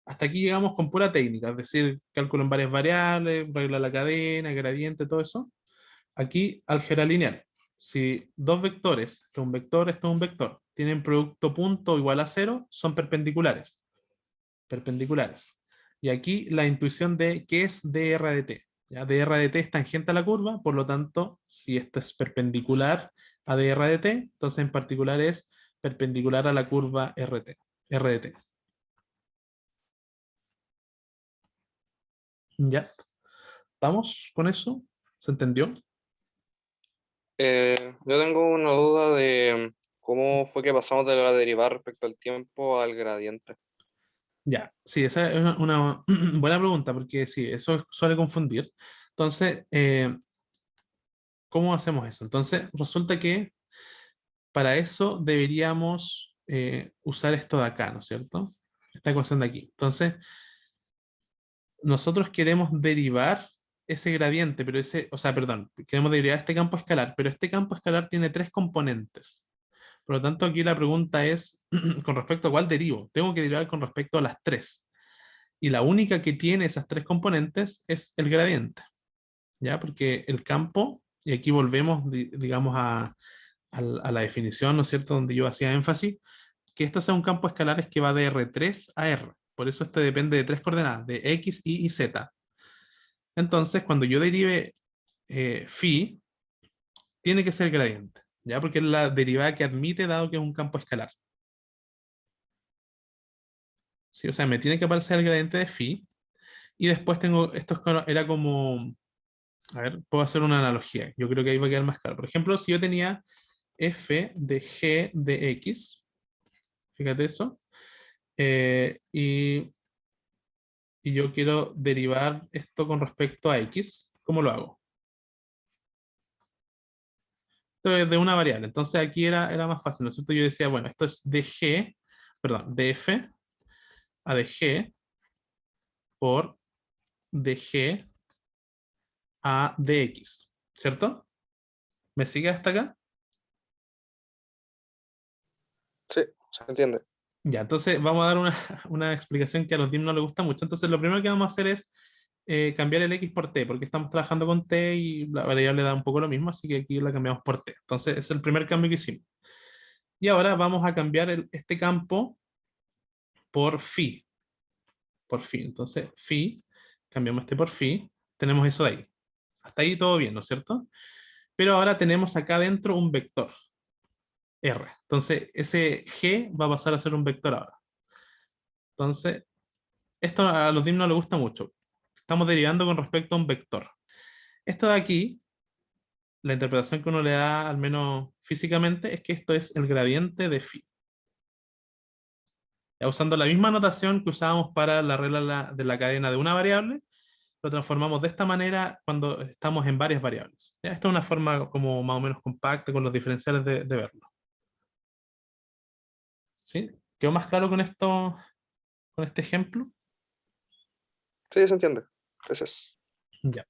Hasta aquí llegamos con pura técnica, es decir, cálculo en varias variables, regla de la cadena, gradiente, todo eso. Aquí, álgebra lineal. Si dos vectores, esto es un vector, esto es un vector, tienen producto punto igual a 0, son perpendiculares. Perpendiculares. Y aquí la intuición de qué es dr de t. ¿Ya? Dr de t es tangente a la curva, por lo tanto, si esto es perpendicular a dr de t, entonces en particular es perpendicular a la curva r de t. ¿Ya? ¿Estamos con eso? ¿Se entendió?
Yo tengo una duda de cómo fue que pasamos de la derivada respecto al tiempo al gradiente.
Ya, sí, esa es una buena pregunta, porque sí, eso suele confundir. Entonces, ¿cómo hacemos eso? Entonces, resulta que para eso deberíamos usar esto de acá, ¿no es cierto? Esta ecuación de aquí. Entonces, nosotros queremos derivar ese gradiente, pero perdón, queremos derivar este campo escalar, pero este campo escalar tiene tres componentes. Por lo tanto, aquí la pregunta es, ¿con respecto a cuál derivo? Tengo que derivar con respecto a las tres. Y la única que tiene esas tres componentes es el gradiente. ¿Ya? Porque el campo, y aquí volvemos, digamos, a la definición, ¿no es cierto?, donde yo hacía énfasis, que esto sea un campo escalar es que va de R3 a R. Por eso este depende de tres coordenadas, de X, Y y Z. Entonces, cuando yo derive phi, tiene que ser gradiente, ¿ya? Porque es la derivada que admite dado que es un campo escalar. ¿Sí? O sea, me tiene que aparecer el gradiente de phi, Y después tengo, era como, a ver, puedo hacer una analogía. Yo creo que ahí va a quedar más claro. Por ejemplo, si yo tenía f de g de x, fíjate eso, y yo quiero derivar esto con respecto a x, ¿cómo lo hago? Esto es de una variable, entonces aquí era más fácil, ¿no es cierto? Yo decía, bueno, esto es de g, perdón, de f a de g por de g a dx, ¿cierto? ¿Me sigue hasta acá?
Sí, se entiende.
Ya, entonces vamos a dar una, una explicación que a los DIM no les gusta mucho. Entonces lo primero que vamos a hacer es cambiar el x por t, porque estamos trabajando con t y la variable da un poco lo mismo, así que aquí la cambiamos por t. Entonces es el primer cambio que hicimos. Y ahora vamos a cambiar este campo por phi. Por phi. Entonces phi, cambiamos este por phi, tenemos eso de ahí. Hasta ahí todo bien, ¿no es cierto? Pero ahora tenemos acá dentro un vector, r. Entonces ese g va a pasar a ser un vector ahora. Entonces, esto a los DIM no les gusta mucho. Estamos derivando con respecto a un vector. Esto de aquí, la interpretación que uno le da, al menos físicamente, es que esto es el gradiente de phi. Ya usando la misma notación que usábamos para la regla de la cadena de una variable, lo transformamos de esta manera cuando estamos en varias variables. ¿Ya? Esta es una forma como más o menos compacta con los diferenciales de verlo. ¿Sí? ¿Quedó más claro con esto, con este ejemplo?
Sí, se entiende. Gracias.
Ya.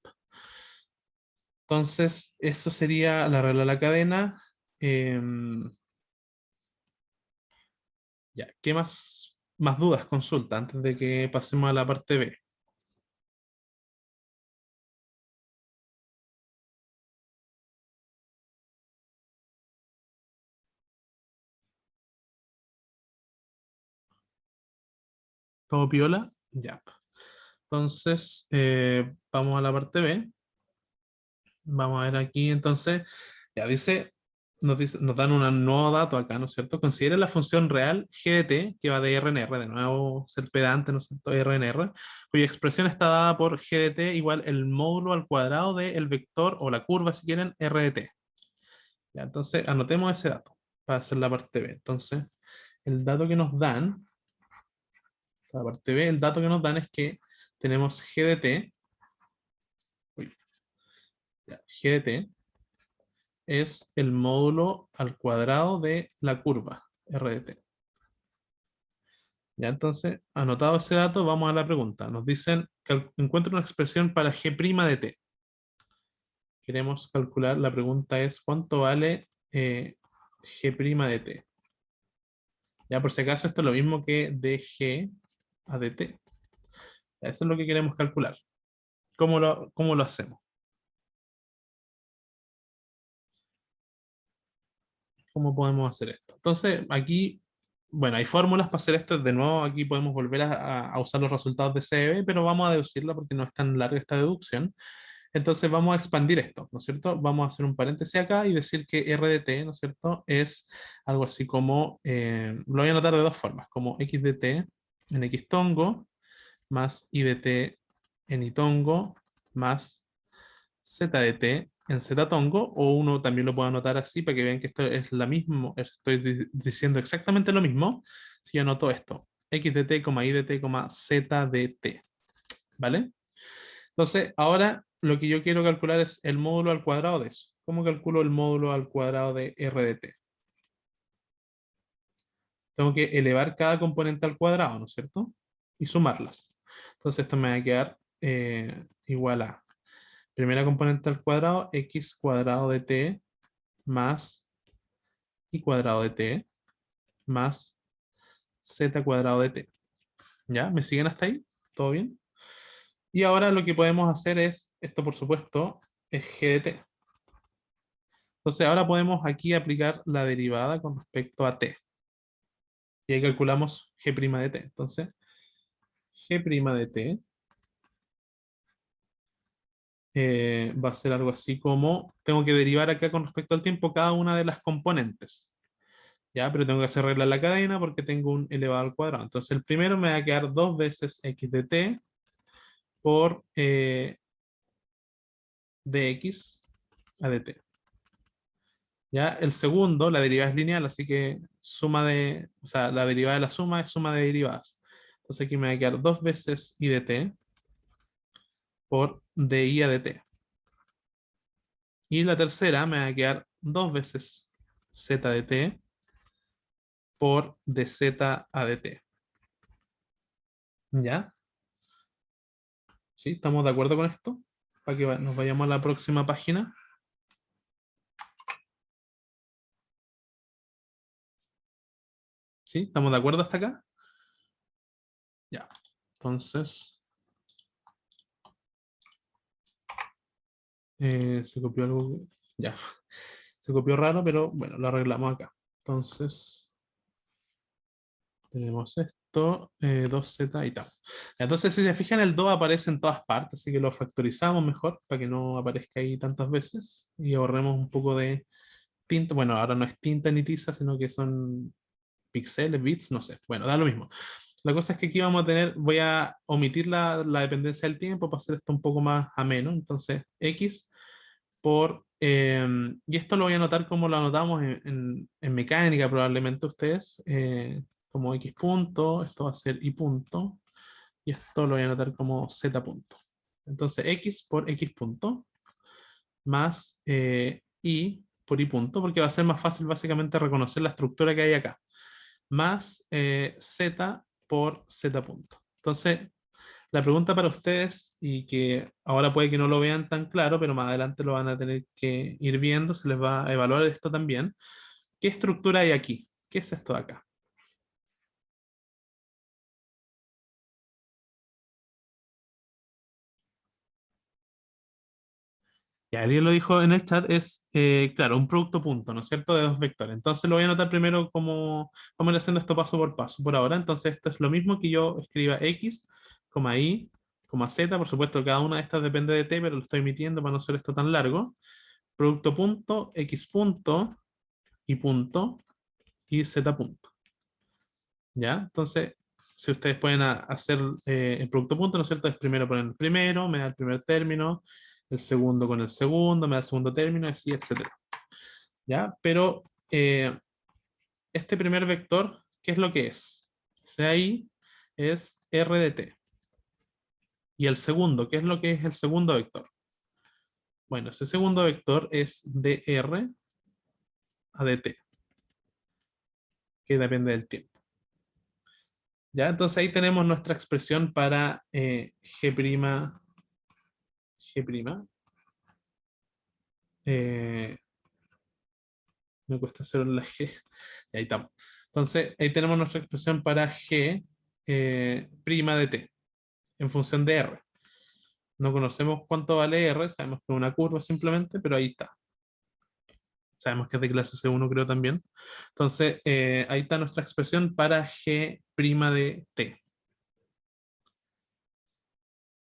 Entonces, eso sería la regla de la cadena. Ya, ¿qué más dudas, consulta, antes de que pasemos a la parte B? ¿Todo piola? Ya. Entonces, vamos a la parte B. Vamos a ver aquí, entonces, ya nos dan un nuevo dato acá, ¿no es cierto? Considere la función real g de t, que va de R en R, de nuevo, ser pedante, ¿no es cierto? R en R, cuya expresión está dada por g de t igual el módulo al cuadrado del vector, o la curva, si quieren, R de t. Ya, entonces, anotemos ese dato para hacer la parte B. Entonces, el dato que nos dan, la parte B, el dato que nos dan es que tenemos g de t, uy, ya, g de t es el módulo al cuadrado de la curva R de t. Ya, entonces, anotado ese dato, vamos a la pregunta. Nos dicen que encuentra una expresión para g' de t. Queremos calcular, la pregunta es, ¿cuánto vale g' de t? Ya, por si acaso, esto es lo mismo que dg a dt. Eso es lo que queremos calcular. ¿Cómo lo hacemos? ¿Cómo podemos hacer esto? Entonces, aquí, bueno, hay fórmulas para hacer esto. De nuevo, aquí podemos volver a usar los resultados de CDB, pero vamos a deducirla porque no es tan larga esta deducción. Entonces vamos a expandir esto, ¿no es cierto? Vamos a hacer un paréntesis acá y decir que R de t, ¿no es cierto? Es algo así como, lo voy a anotar de dos formas, como x de t en x tongo, más y de t en y tongo, más z de t en z tongo, o uno también lo puede anotar así para que vean que esto es la misma, estoy diciendo exactamente lo mismo, si yo anoto esto, x de t, y de t, z de t, ¿vale? Entonces, ahora lo que yo quiero calcular es el módulo al cuadrado de eso. ¿Cómo calculo el módulo al cuadrado de r de t? Tengo que elevar cada componente al cuadrado, ¿no es cierto? Y sumarlas. Entonces esto me va a quedar igual a primera componente al cuadrado, x cuadrado de t más y cuadrado de t más z cuadrado de t. ¿Ya? ¿Me siguen hasta ahí? ¿Todo bien? Y ahora lo que podemos hacer es, esto por supuesto, es g de t. Entonces ahora podemos aquí aplicar la derivada con respecto a t. Y ahí calculamos g' de t. Entonces, g' de t va a ser algo así como, tengo que derivar acá con respecto al tiempo cada una de las componentes. ¿Ya? Pero tengo que hacer regla la cadena porque tengo un elevado al cuadrado. Entonces el primero me va a quedar 2 veces x de t por dx a dt. Ya, el segundo, la derivada es lineal, así que suma de, o sea, la derivada de la suma es suma de derivadas. Entonces aquí me va a quedar 2 veces i de t por di a dt. Y la tercera me va a quedar 2 veces z de t por dz a dt. ¿Ya? ¿Sí? ¿Estamos de acuerdo con esto? Para que nos vayamos a la próxima página. ¿Sí? ¿Estamos de acuerdo hasta acá? Ya. Entonces, se copió algo. Ya. Se copió raro, pero bueno, lo arreglamos acá. Entonces, tenemos esto, 2z y tal. Entonces, si se fijan, el 2 aparece en todas partes, así que lo factorizamos mejor para que no aparezca ahí tantas veces y ahorremos un poco de tinta. Bueno, ahora no es tinta ni tiza, sino que son píxeles, bits, no sé. Bueno, da lo mismo. La cosa es que aquí vamos a tener, voy a omitir la dependencia del tiempo para hacer esto un poco más ameno. Entonces, x por, y esto lo voy a anotar como lo anotamos en mecánica probablemente ustedes, como x punto, esto va a ser y punto, y esto lo voy a anotar como z punto. Entonces, x por x punto más y por y punto, porque va a ser más fácil básicamente reconocer la estructura que hay acá, más z por z punto. Entonces, la pregunta para ustedes, y que ahora puede que no lo vean tan claro, pero más adelante lo van a tener que ir viendo, se les va a evaluar esto también. ¿Qué estructura hay aquí? ¿Qué es esto de acá? Ya, alguien lo dijo en el chat, es, claro, un producto punto, ¿no es cierto?, de dos vectores. Entonces lo voy a anotar primero como, vamos a ir haciendo esto paso por paso. Por ahora, entonces esto es lo mismo que yo escriba x, y, z, por supuesto cada una de estas depende de t, pero lo estoy omitiendo para no hacer esto tan largo. Producto punto, x punto, y z punto. ¿Ya? Entonces, si ustedes pueden hacer el producto punto, ¿no es cierto? Es primero poner el primero, me da el primer término, el segundo con el segundo, me da el segundo término, así, etcétera. ¿Ya? Pero este primer vector, ¿qué es lo que es? O sea, ahí es r de t. Y el segundo, ¿qué es lo que es el segundo vector? Bueno, ese segundo vector es dr a dt, que depende del tiempo. ¿Ya? Entonces ahí tenemos nuestra expresión para G', me cuesta hacer la G, y ahí estamos. Entonces ahí tenemos nuestra expresión para G' de t, en función de R. No conocemos cuánto vale R, sabemos que es una curva simplemente, pero ahí está. Sabemos que es de clase C1 creo también. Entonces ahí está nuestra expresión para G' de t.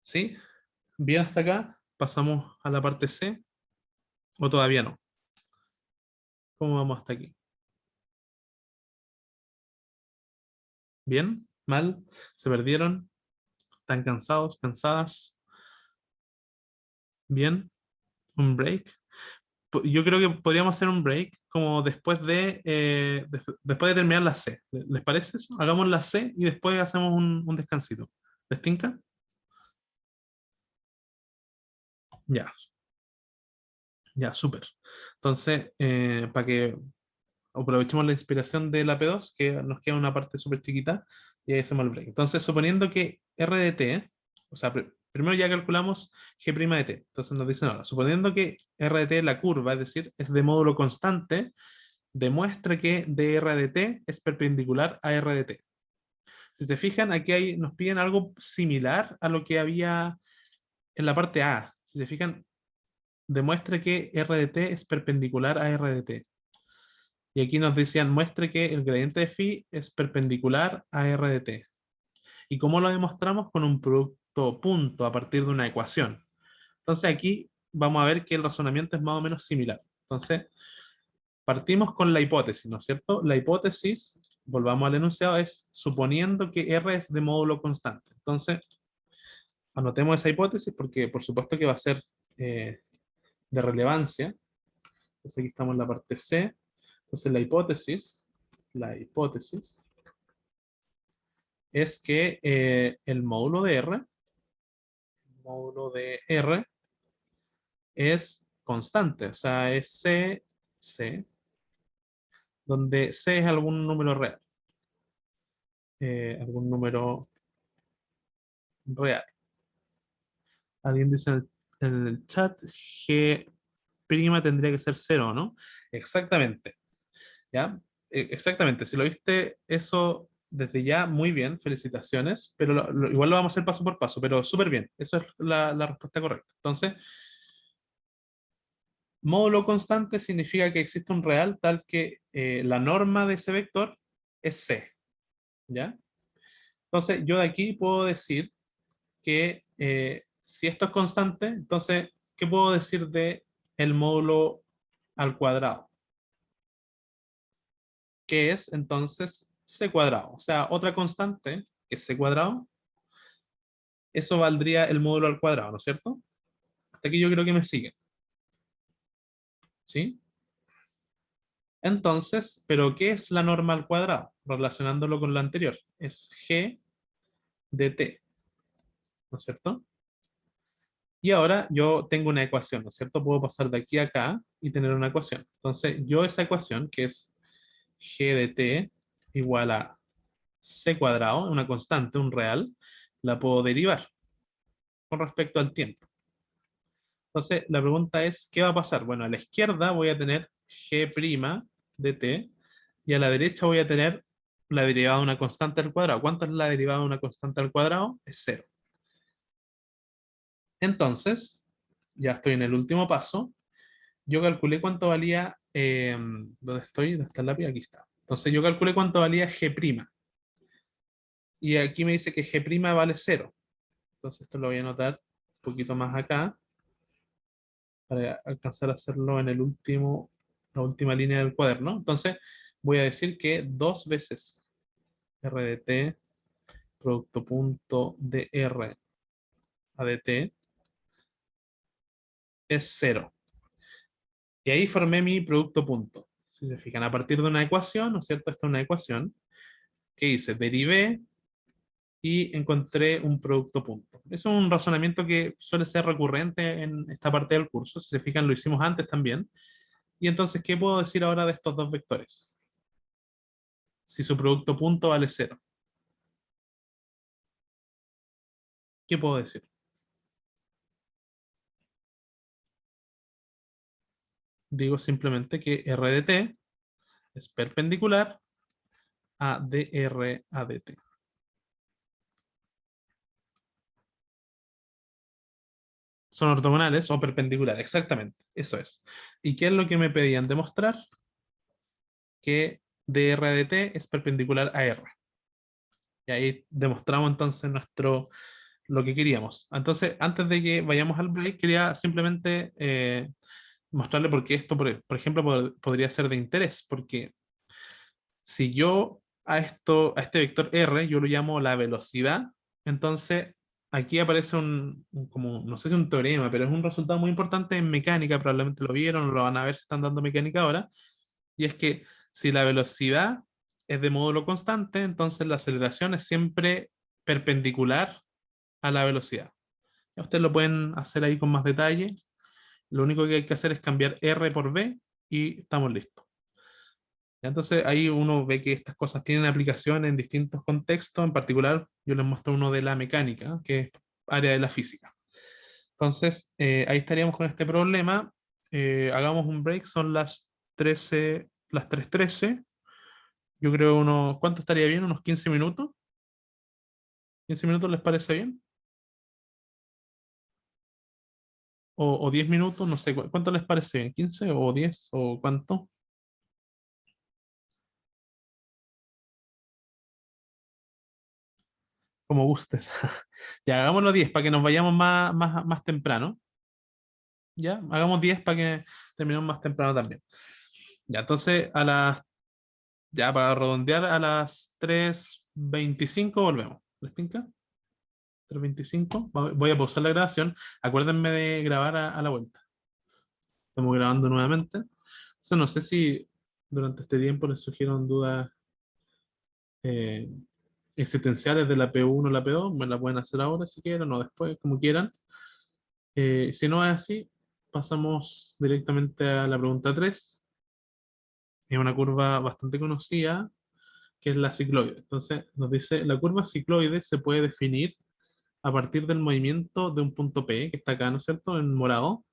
¿Sí? Bien hasta acá, pasamos a la parte C, o todavía no. ¿Cómo vamos hasta aquí? ¿Bien? ¿Mal? ¿Se perdieron? ¿Están cansados? ¿Cansadas? ¿Bien? ¿Un break? Yo creo que podríamos hacer un break como después después de terminar la C. ¿Les parece eso? Hagamos la C y después hacemos un descansito. ¿Les tinca? Ya, ya, súper. Entonces, para que aprovechemos la inspiración de la P2, que nos queda una parte súper chiquita, y ahí hacemos el break. Entonces, suponiendo que R de t, o sea, primero ya calculamos G' de t. Entonces nos dicen ahora, suponiendo que R de t, la curva, es decir, es de módulo constante, demuestra que dr de t es perpendicular a R de t. Si se fijan, aquí nos piden algo similar a lo que había en la parte A. Si se fijan, demuestra que R de t es perpendicular a R de t. Y aquí nos decían, muestre que el gradiente de phi es perpendicular a R de t. ¿Y cómo lo demostramos? Con un producto punto a partir de una ecuación. Entonces aquí vamos a ver que el razonamiento es más o menos similar. Entonces, partimos con la hipótesis, ¿no es cierto? La hipótesis, volvamos al enunciado, es suponiendo que R es de módulo constante. Entonces, anotemos esa hipótesis porque por supuesto que va a ser de relevancia. Entonces aquí estamos en la parte C. Entonces la hipótesis es que el módulo de R es constante, o sea, es C, donde C es algún número real. Algún número real. Alguien dice en el chat G' tendría que ser 0, ¿no? Exactamente. ¿Ya? Exactamente. Si lo viste eso desde ya, muy bien, felicitaciones, pero igual lo vamos a hacer paso por paso, pero súper bien. Esa es la respuesta correcta. Entonces, módulo constante significa que existe un real tal que la norma de ese vector es C. ¿Ya? Entonces, yo de aquí puedo decir que si esto es constante, entonces, ¿qué puedo decir de el módulo al cuadrado? Que es entonces C cuadrado. O sea, otra constante, que es C cuadrado, eso valdría el módulo al cuadrado, ¿no es cierto? Hasta aquí yo creo que me siguen. ¿Sí? Entonces, ¿pero qué es la norma al cuadrado? Relacionándolo con lo anterior. Es G de T, ¿no es cierto? Y ahora yo tengo una ecuación, ¿no es cierto? Puedo pasar de aquí a acá y tener una ecuación. Entonces, yo esa ecuación, que es G de T igual a C cuadrado, una constante, un real, la puedo derivar con respecto al tiempo. Entonces, la pregunta es, ¿qué va a pasar? Bueno, a la izquierda voy a tener G' de T y a la derecha voy a tener la derivada de una constante al cuadrado. ¿Cuánto es la derivada de una constante al cuadrado? Es 0. Entonces, ya estoy en el último paso. Yo calculé cuánto valía, ¿dónde estoy? ¿Dónde está el lápiz? Aquí está. Entonces yo calculé cuánto valía G'. Y aquí me dice que G' vale 0. Entonces esto lo voy a anotar un poquito más acá para alcanzar a hacerlo en el último, la última línea del cuaderno. Entonces voy a decir que 2 veces R de T producto punto de R a de T es 0. Y ahí formé mi producto punto. Si se fijan, a partir de una ecuación, ¿no es cierto? Esta es una ecuación que hice, derivé y encontré un producto punto. Es un razonamiento que suele ser recurrente en esta parte del curso. Si se fijan, lo hicimos antes también. Y entonces, ¿qué puedo decir ahora de estos dos vectores? Si su producto punto vale 0. ¿Qué puedo decir? Digo simplemente que R de T es perpendicular a dr a dt. Son ortogonales o perpendiculares, exactamente. Eso es. ¿Y qué es lo que me pedían demostrar? Que dr de t es perpendicular a r. Y ahí demostramos entonces lo que queríamos. Entonces, antes de que vayamos al break, quería simplemente mostrarle por qué esto, por ejemplo, podría ser de interés. Porque si yo a este vector r, yo lo llamo la velocidad, entonces aquí aparece como, no sé si un teorema, pero es un resultado muy importante en mecánica, probablemente lo vieron, lo van a ver si están dando mecánica ahora, y es que si la velocidad es de módulo constante, entonces la aceleración es siempre perpendicular a la velocidad. Ya ustedes lo pueden hacer ahí con más detalle. Lo único que hay que hacer es cambiar r por v y estamos listos. Entonces ahí uno ve que estas cosas tienen aplicación en distintos contextos. En particular, yo les muestro uno de la mecánica, que es área de la física. Entonces, ahí estaríamos con este problema. Hagamos un break, son las 13, las 3:13. Yo creo ¿cuánto estaría bien? ¿Unos 15 minutos? ¿15 minutos les parece bien? ¿O 10 minutos? No sé, ¿cuánto les parece bien? ¿15 o 10 o cuánto? Como gustes. Ya, hagámoslo 10 para que nos vayamos más temprano. Ya, hagamos 10 para que terminemos más temprano también. Ya, entonces ya para redondear a las 3:25 volvemos. ¿Les tinca? 3:25. Voy a pausar la grabación. Acuérdenme de grabar a la vuelta. Estamos grabando nuevamente. No sé si durante este tiempo les surgieron dudas eh, existenciales de la P1 o la P2. Me la pueden hacer ahora si quieren o después, como quieran. Si no es así, pasamos directamente a la pregunta 3. Es una curva bastante conocida, que es la cicloide. Entonces, nos dice, la curva cicloide se puede definir a partir del movimiento de un punto P, que está acá, ¿no es cierto?, en morado,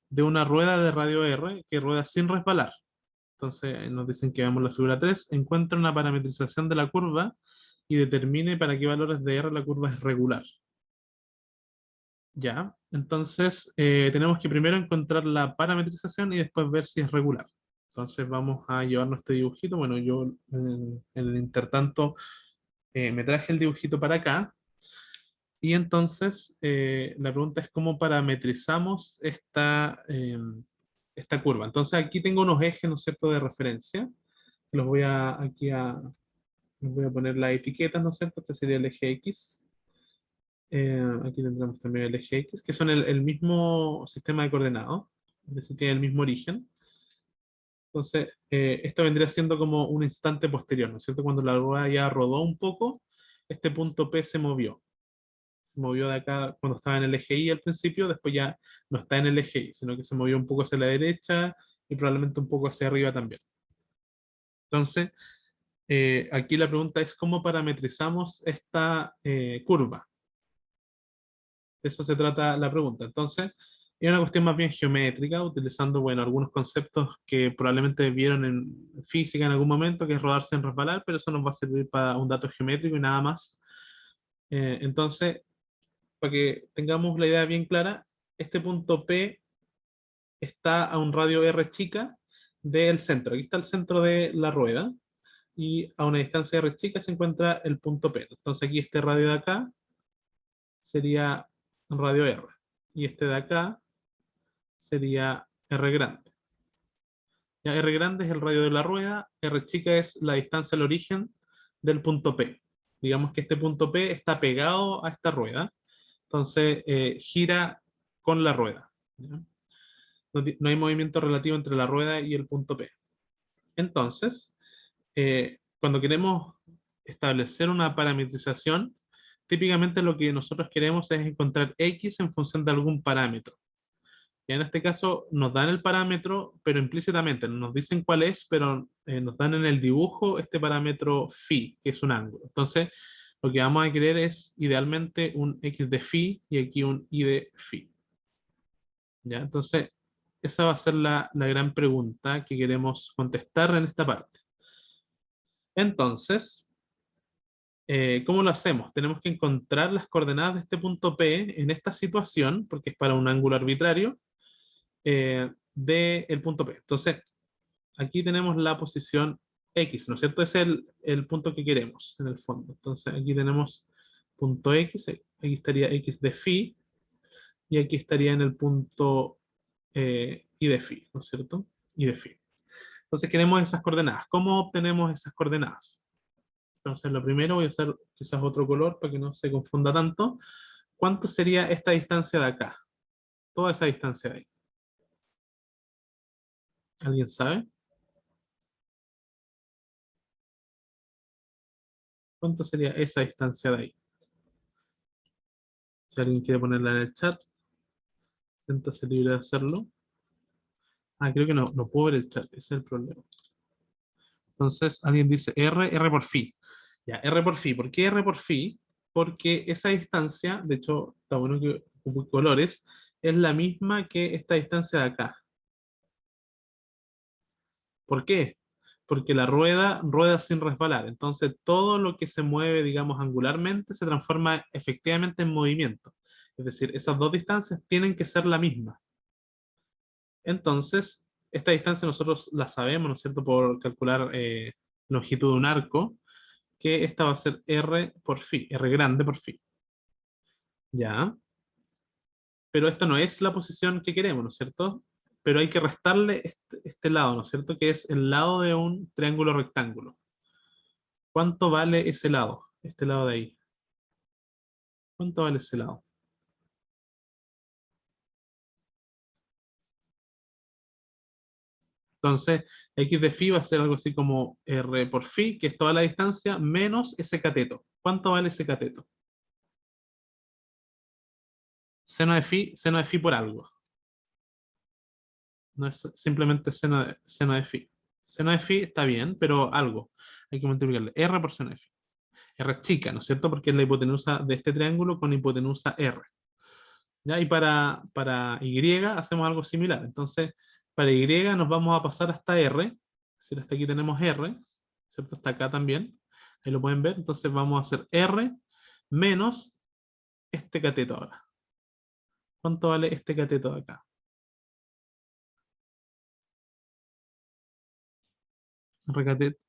de una rueda de radio R que rueda sin resbalar. Entonces, nos dicen que veamos la figura 3, encuentra una parametrización de la curva y determine para qué valores de R la curva es regular. Ya, entonces tenemos que primero encontrar la parametrización y después ver si es regular. Entonces vamos a llevarnos este dibujito. Bueno, yo en el intertanto me traje el dibujito para acá. Y entonces la pregunta es cómo parametrizamos esta curva. Entonces aquí tengo unos ejes, ¿no es cierto?, de referencia. Los voy a, les voy a poner las etiquetas, ¿no es cierto? Este sería el eje X. Aquí tendremos también el eje X, que son el mismo sistema de coordenadas, es decir, tiene el mismo origen. Entonces, esto vendría siendo como un instante posterior, ¿no es cierto? Cuando la rueda ya rodó un poco, este punto P se movió. Se movió de acá cuando estaba en el eje Y al principio, después ya no está en el eje Y, sino que se movió un poco hacia la derecha y probablemente un poco hacia arriba también. Entonces, aquí la pregunta es cómo parametrizamos esta curva. De eso se trata la pregunta. Entonces, es una cuestión más bien geométrica, utilizando, bueno, algunos conceptos que probablemente vieron en física en algún momento, que es rodar sin resbalar, pero eso nos va a servir para un dato geométrico y nada más. Entonces, para que tengamos la idea bien clara, este punto P está a un radio R chica del centro. Aquí está el centro de la rueda y a una distancia R chica se encuentra el punto P. Entonces aquí este radio de acá sería radio R y este de acá sería R grande. Ya R grande es el radio de la rueda, R chica es la distancia al origen del punto P. Digamos que este punto P está pegado a esta rueda, entonces gira con la rueda. ¿Ya? No hay movimiento relativo entre la rueda y el punto P. Entonces, cuando queremos establecer una parametrización, típicamente lo que nosotros queremos es encontrar X en función de algún parámetro. Y en este caso nos dan el parámetro, pero implícitamente, no nos dicen cuál es, pero nos dan en el dibujo este parámetro phi, que es un ángulo. Entonces, lo que vamos a querer es idealmente un X de phi y aquí un Y de phi. ¿Ya? Entonces, esa va a ser la gran pregunta que queremos contestar en esta parte. Entonces, ¿cómo lo hacemos? Tenemos que encontrar las coordenadas de este punto P en esta situación, porque es para un ángulo arbitrario, del punto P. Entonces, aquí tenemos la posición X, ¿no es cierto? Es el punto que queremos, en el fondo. Entonces, aquí tenemos punto X, aquí estaría X de phi, y aquí estaría en el punto Y de phi, ¿no es cierto? Y de phi. Entonces, queremos esas coordenadas. ¿Cómo obtenemos esas coordenadas? Entonces, lo primero voy a hacer quizás otro color para que no se confunda tanto. ¿Cuánto sería esta distancia de acá? Toda esa distancia de ahí. ¿Alguien sabe? ¿Cuánto sería esa distancia de ahí? Si alguien quiere ponerla en el chat, siéntase libre de hacerlo. Ah, creo que no puedo ver el chat, ese es el problema. Entonces, alguien dice R por phi. Ya, R por phi. ¿Por qué R por phi? Porque esa distancia, de hecho, está bueno que ocupe colores, es la misma que esta distancia de acá. ¿Por qué? Porque la rueda rueda sin resbalar. Entonces, todo lo que se mueve, digamos, angularmente, se transforma efectivamente en movimiento. Es decir, esas dos distancias tienen que ser la misma. Entonces, esta distancia nosotros la sabemos, ¿no es cierto?, por calcular longitud de un arco, que esta va a ser R por phi, R grande por phi. ¿Ya? Pero esta no es la posición que queremos, ¿no es cierto? Pero hay que restarle este lado, ¿no es cierto?, que es el lado de un triángulo rectángulo. ¿Cuánto vale ese lado? Este lado de ahí. ¿Cuánto vale ese lado? Entonces, x de phi va a ser algo así como r por phi, que es toda la distancia, menos ese cateto. ¿Cuánto vale ese cateto? Seno de phi por algo. No es simplemente seno de phi. Seno de phi está bien, pero algo. Hay que multiplicarle r por seno de phi. R chica, ¿no es cierto? Porque es la hipotenusa de este triángulo con hipotenusa R. ¿Ya? Y para Y hacemos algo similar. Entonces, para Y nos vamos a pasar hasta R. Es decir, hasta aquí tenemos R, ¿cierto? Hasta acá también. Ahí lo pueden ver. Entonces vamos a hacer R menos este cateto ahora. ¿Cuánto vale este cateto de acá?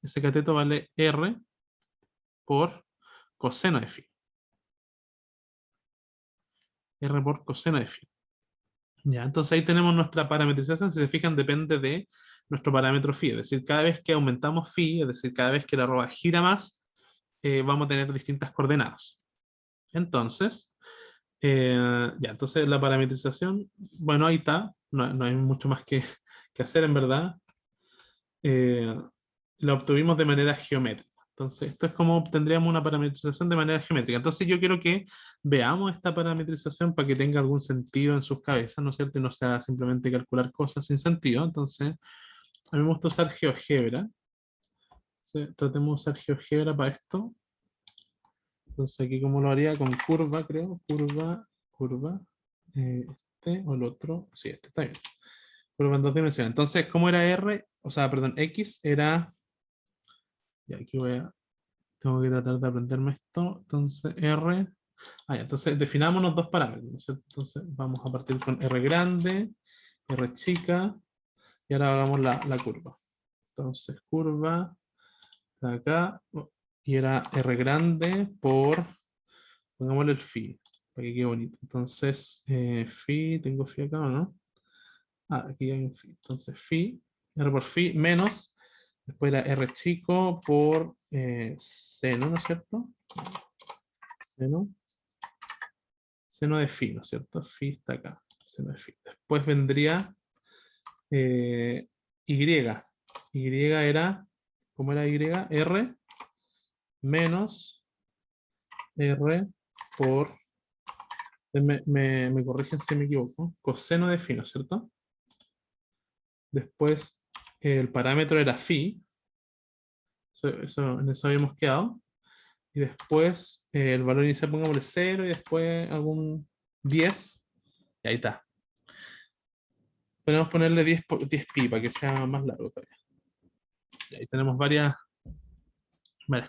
Ese cateto vale R por coseno de phi. R por coseno de phi. Ya, entonces ahí tenemos nuestra parametrización. Si se fijan, depende de nuestro parámetro phi. Es decir, cada vez que aumentamos phi, es decir, cada vez que la arroba gira más, vamos a tener distintas coordenadas. Entonces, ya, entonces la parametrización, bueno, ahí está. No hay mucho más que hacer en verdad. La obtuvimos de manera geométrica. Entonces, esto es como obtendríamos una parametrización de manera geométrica. Entonces, yo quiero que veamos esta parametrización para que tenga algún sentido en sus cabezas, ¿no es cierto? Y no sea simplemente calcular cosas sin sentido. Entonces, a mí me gusta usar GeoGebra. Tratemos de usar GeoGebra para esto. Entonces, aquí como lo haría con curva, creo. Curva. Este o el otro. Sí, este está bien. Curva en 2 dimensiones. Entonces, ¿cómo era R? O sea, perdón, X era... Y aquí tengo que tratar de aprenderme esto. Entonces, R. Ya, entonces definamos los dos parámetros, ¿no es cierto? Entonces vamos a partir con R grande, R chica, y ahora hagamos la curva. Entonces, curva de acá, y era R grande por, pongámosle el phi, para que quede bonito. Entonces, phi, tengo phi acá, ¿o no? Aquí hay un phi. Entonces, phi, R por phi menos. Después era R chico por seno, ¿no es cierto? Seno de phi, ¿no es cierto? Phi está acá. Seno de phi. Después vendría Y. Y era, ¿cómo era Y? R menos R por, me corrigen si me equivoco, coseno de phi, ¿no es cierto? Después el parámetro era phi. En eso habíamos quedado. Y después el valor inicial pongámosle 0 y después algún 10. Y ahí está. Podemos ponerle 10 pi para que sea más largo todavía. Y ahí tenemos varias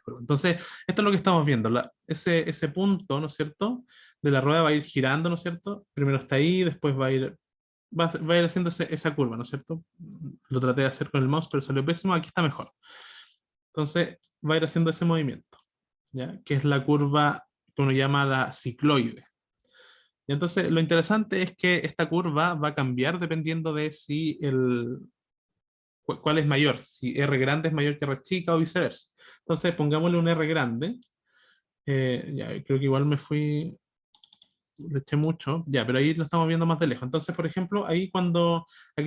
curvas. Entonces, esto es lo que estamos viendo. Ese punto, ¿no es cierto? De la rueda va a ir girando, ¿no es cierto? Primero está ahí, después va a ir haciendo esa curva, ¿no es cierto? Lo traté de hacer con el mouse, pero salió pésimo. Aquí está mejor. Entonces, va a ir haciendo ese movimiento, ¿ya? Que es la curva que uno llama la cicloide. Y entonces, lo interesante es que esta curva va a cambiar dependiendo de si cuál es mayor, si R grande es mayor que R chica o viceversa. Entonces, pongámosle un R grande. Ya, creo que igual le eché mucho, ya, pero ahí lo estamos viendo más de lejos. Entonces, por ejemplo, aquí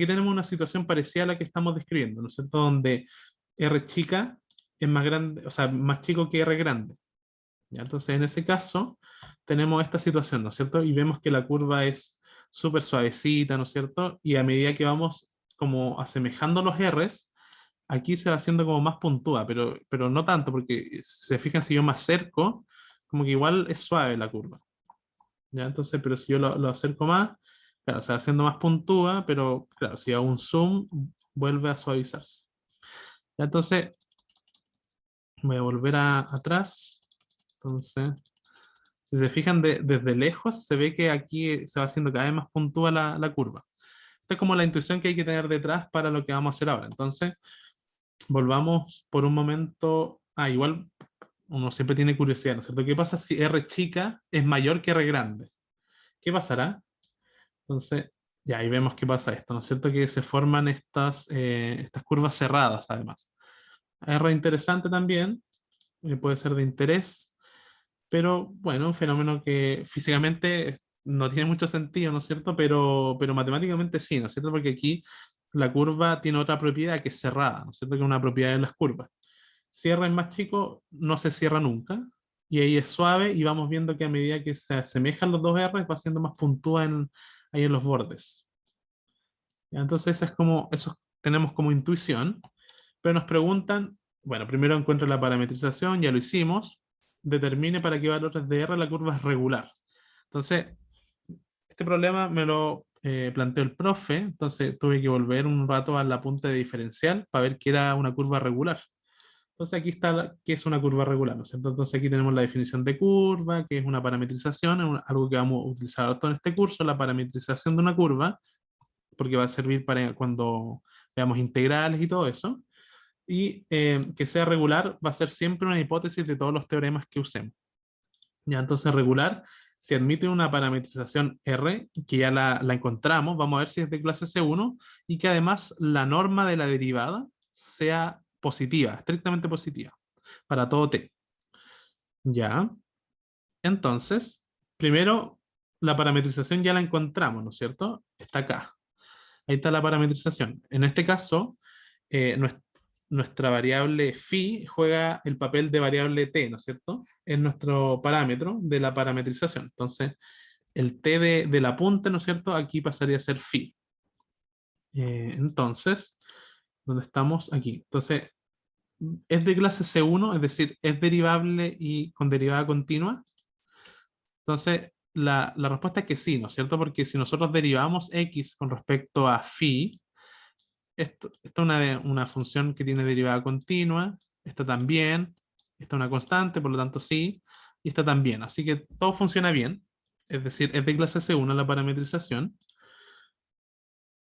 tenemos una situación parecida a la que estamos describiendo, ¿no es cierto? Donde R chica es más grande, o sea, más chico que R grande. ¿Ya? Entonces, en ese caso, tenemos esta situación, ¿no es cierto? Y vemos que la curva es súper suavecita, ¿no es cierto? Y a medida que vamos como asemejando los R's, aquí se va haciendo como más puntúa, pero no tanto, porque si se fijan, si yo me acerco, como que igual es suave la curva. ¿Ya? Entonces, pero si yo lo acerco más, claro, se va haciendo más puntúa, pero claro, si hago un zoom, vuelve a suavizarse. ¿Ya? Entonces, voy a volver atrás. Entonces, si se fijan desde lejos, se ve que aquí se va haciendo cada vez más puntúa la curva. Esta es como la intuición que hay que tener detrás para lo que vamos a hacer ahora. Entonces, volvamos por un momento. Igual uno siempre tiene curiosidad, ¿no es cierto? ¿Qué pasa si R chica es mayor que R grande? ¿Qué pasará? Entonces, ya ahí vemos qué pasa esto, ¿no es cierto? Que se forman estas curvas cerradas, además. R interesante también, puede ser de interés. pero bueno, un fenómeno que físicamente no tiene mucho sentido, ¿no es cierto? Pero matemáticamente sí, ¿no es cierto? Porque aquí la curva tiene otra propiedad que es cerrada, ¿no es cierto? Que es una propiedad de las curvas. Si R es más chico, no se cierra nunca, y ahí es suave, y vamos viendo que a medida que se asemejan los dos R, va siendo más puntúa ahí en los bordes. ¿Ya? Entonces, eso tenemos como intuición, pero nos preguntan, bueno, primero encuentra la parametrización, ya lo hicimos, determine para qué valores de R la curva es regular. Entonces, este problema me lo planteó el profe, entonces tuve que volver un rato a la punta de diferencial para ver que era una curva regular. Entonces aquí está qué es una curva regular, ¿no es cierto? Entonces aquí tenemos la definición de curva, que es una parametrización, algo que vamos a utilizar todo en este curso, la parametrización de una curva, porque va a servir para cuando veamos integrales y todo eso. Y que sea regular va a ser siempre una hipótesis de todos los teoremas que usemos. Ya, entonces regular, si admite una parametrización R, que ya la encontramos, vamos a ver si es de clase C1, y que además la norma de la derivada sea positiva, estrictamente positiva, para todo T. Ya, entonces, primero, la parametrización ya la encontramos, ¿no es cierto? Está acá. Ahí está la parametrización. En este caso, nuestra variable phi juega el papel de variable t, ¿no es cierto? Es nuestro parámetro de la parametrización. Entonces, el t de la punta, ¿no es cierto? Aquí pasaría a ser phi. Entonces, ¿dónde estamos? Aquí. Entonces, es de clase C1, es decir, es derivable y con derivada continua. Entonces, la respuesta es que sí, ¿no es cierto? Porque si nosotros derivamos x con respecto a phi, esto es una función que tiene derivada continua, esta también, esta es una constante, por lo tanto sí, y esta también. Así que todo funciona bien, es decir, es de clase C1 la parametrización.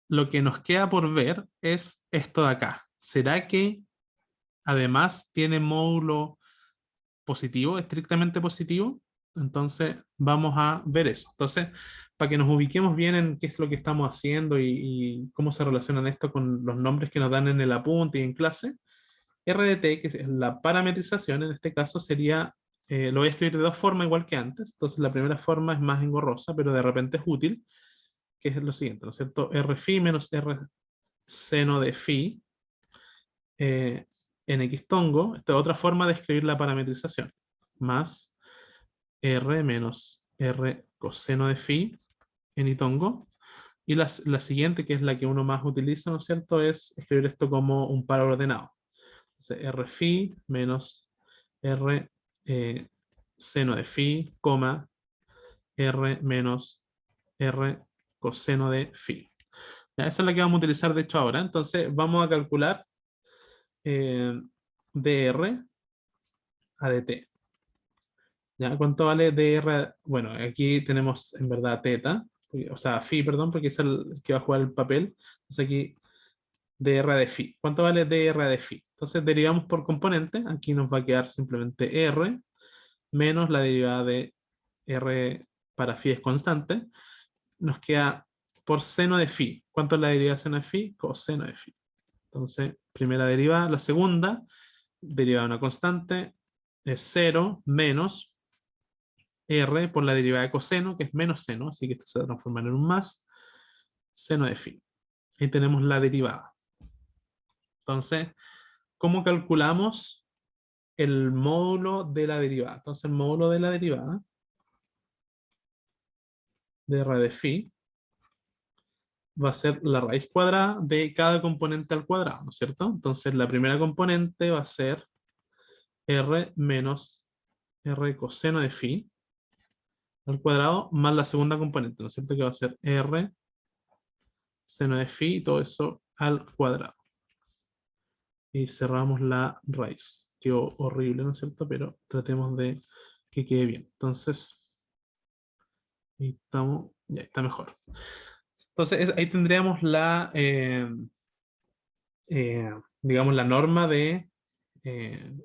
Lo que nos queda por ver es esto de acá. ¿Será que además tiene módulo positivo, estrictamente positivo? Entonces vamos a ver eso. Entonces, para que nos ubiquemos bien en qué es lo que estamos haciendo y cómo se relacionan esto con los nombres que nos dan en el apunte y en clase, RDT, que es la parametrización, en este caso sería, lo voy a escribir de dos formas igual que antes. Entonces la primera forma es más engorrosa, pero de repente es útil, que es lo siguiente, ¿no es cierto? R phi menos R seno de phi en X tongo. Esta es otra forma de escribir la parametrización. Más R menos R coseno de phi en Y tongo. Y la siguiente, que es la que uno más utiliza, ¿no es cierto? Es escribir esto como un par ordenado. Entonces, R phi menos R seno de phi, coma, R menos R coseno de phi. Ya, esa es la que vamos a utilizar de hecho ahora. Entonces, vamos a calcular dr a dt. ¿Ya? ¿Cuánto vale dr? Bueno, aquí tenemos en verdad teta, o sea, phi, perdón, porque es el que va a jugar el papel. Entonces aquí dr de phi. ¿Cuánto vale dr de phi? Entonces derivamos por componente. Aquí nos va a quedar simplemente r menos la derivada de r para phi es constante. Nos queda por seno de phi. ¿Cuánto es la derivada de seno de phi? Coseno de phi. Entonces, primera derivada. La segunda, derivada de una constante, es 0 menos r por la derivada de coseno, que es menos seno, así que esto se va a transformar en un más, seno de phi. Ahí tenemos la derivada. Entonces, ¿cómo calculamos el módulo de la derivada? Entonces, el módulo de la derivada de r de phi va a ser la raíz cuadrada de cada componente al cuadrado, ¿no es cierto? Entonces, la primera componente va a ser r menos r coseno de phi al cuadrado más la segunda componente, ¿no es cierto? Que va a ser r seno de phi y todo eso al cuadrado. Y cerramos la raíz. Quedó horrible, ¿no es cierto? Pero tratemos de que quede bien. Entonces, ahí estamos, ya está mejor. Entonces, ahí tendríamos digamos, la norma de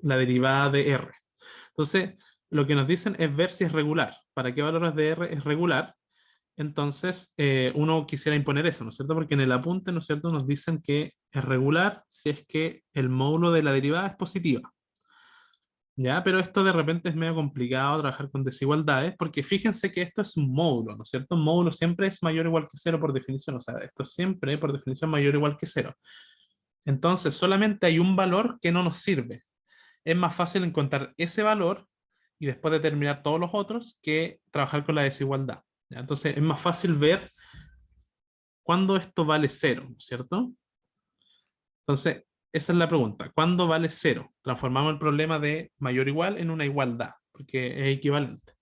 la derivada de R. Entonces, lo que nos dicen es ver si es regular. ¿Para qué valores de R es regular? Entonces, uno quisiera imponer eso, ¿no es cierto? Porque en el apunte, ¿no es cierto?, nos dicen que es regular si es que el módulo de la derivada es positiva. ¿Ya? Pero esto de repente es medio complicado trabajar con desigualdades, porque fíjense que esto es un módulo, ¿no es cierto? Un módulo siempre es mayor o igual que cero por definición, o sea, esto siempre por definición mayor o igual que cero. Entonces, solamente hay un valor que no nos sirve. Es más fácil encontrar ese valor y después determinar todos los otros que trabajar con la desigualdad. ¿Ya? Entonces, es más fácil ver cuándo esto vale cero, ¿no es cierto? Entonces, esa es la pregunta. ¿Cuándo vale cero? Transformamos el problema de mayor o igual en una igualdad, porque es equivalente.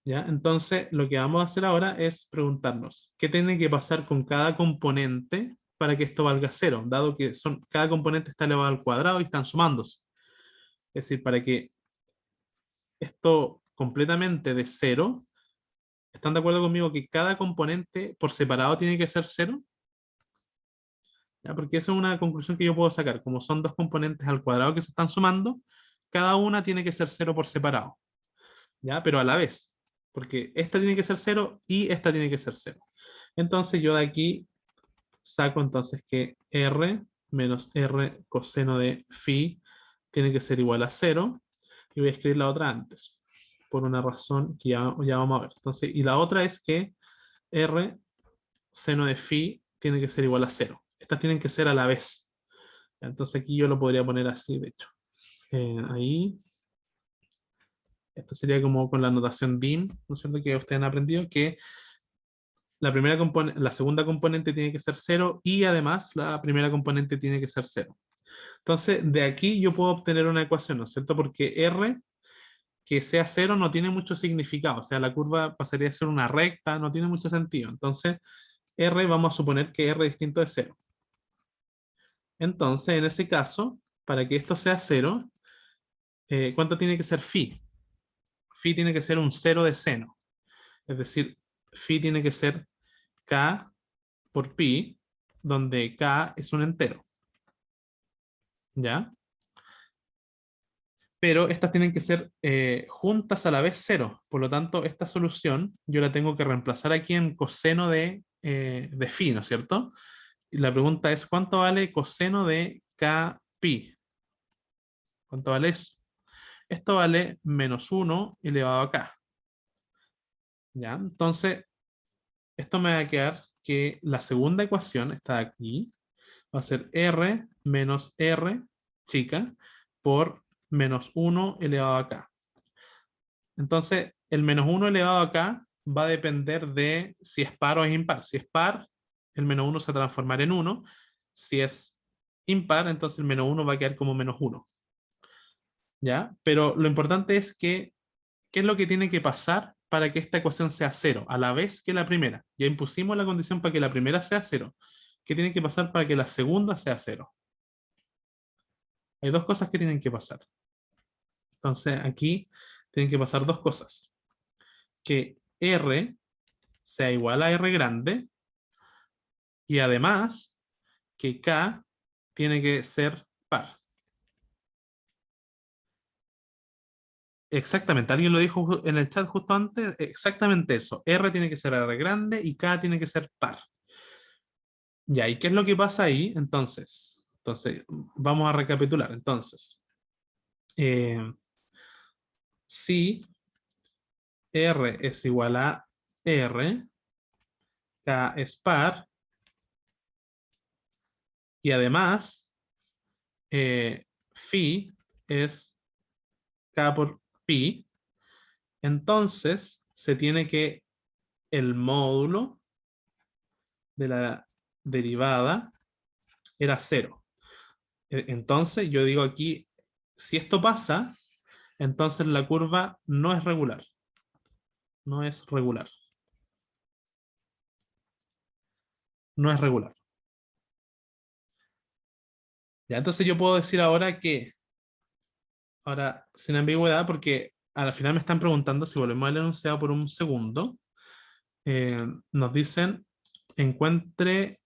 ¿Ya? Entonces, lo que vamos a hacer ahora es preguntarnos, ¿qué tiene que pasar con cada componente para que esto valga cero? Dado que cada componente está elevado al cuadrado y están sumándose. Es decir, para que esto completamente de cero, ¿están de acuerdo conmigo que cada componente por separado tiene que ser cero? ¿Ya? Porque esa es una conclusión que yo puedo sacar. Como son dos componentes al cuadrado que se están sumando, cada una tiene que ser cero por separado. ¿Ya? Pero a la vez. Porque esta tiene que ser cero y esta tiene que ser cero. Entonces yo de aquí saco entonces que r menos r coseno de phi tiene que ser igual a cero. Y voy a escribir la otra antes. Por una razón que ya vamos a ver. Entonces, y la otra es que r seno de phi tiene que ser igual a cero. Estas tienen que ser a la vez. Entonces aquí yo lo podría poner así, de hecho. Ahí. Esto sería como con la notación DIN, ¿no es cierto? Que ustedes han aprendido que la segunda componente tiene que ser cero y además la primera componente tiene que ser cero. Entonces, de aquí yo puedo obtener una ecuación, ¿no es cierto? Porque R que sea cero no tiene mucho significado. O sea, la curva pasaría a ser una recta, no tiene mucho sentido. Entonces, R, vamos a suponer que R distinto de cero. Entonces, en ese caso, para que esto sea cero, ¿cuánto tiene que ser phi? Phi tiene que ser un cero de seno. Es decir, phi tiene que ser k por pi, donde k es un entero. ¿Ya? Pero estas tienen que ser juntas a la vez cero. Por lo tanto, esta solución yo la tengo que reemplazar aquí en coseno de phi, ¿no es cierto? Y la pregunta es, ¿cuánto vale coseno de k pi? ¿Cuánto vale eso? Esto vale menos 1 elevado a k. ¿Ya? Entonces, esto me va a quedar que la segunda ecuación está aquí. Va a ser r menos r chica por menos 1 elevado a k. Entonces, el menos 1 elevado a k va a depender de si es par o es impar. Si es par, el menos 1 se va a transformar en 1. Si es impar, entonces el menos 1 va a quedar como menos 1. ¿Ya? Pero lo importante es que, ¿qué es lo que tiene que pasar para que esta ecuación sea cero? A la vez que la primera. Ya impusimos la condición para que la primera sea cero. ¿Qué tiene que pasar para que la segunda sea cero? Hay dos cosas que tienen que pasar. Entonces, aquí tienen que pasar dos cosas. Que R sea igual a R grande y además que K tiene que ser par. Exactamente, alguien lo dijo en el chat justo antes, exactamente eso. R tiene que ser R grande y K tiene que ser par. Ya, ¿y qué es lo que pasa ahí? Entonces, vamos a recapitular. Entonces, si R es igual a R, K es par, y además, phi es K por pi, entonces se tiene que el módulo de la derivada era cero. Entonces yo digo aquí, si esto pasa, entonces la curva no es regular. No es regular. No es regular. Ya, entonces yo puedo decir ahora que, ahora sin ambigüedad, porque al final me están preguntando si volvemos al enunciado por un segundo, nos dicen, encuentre,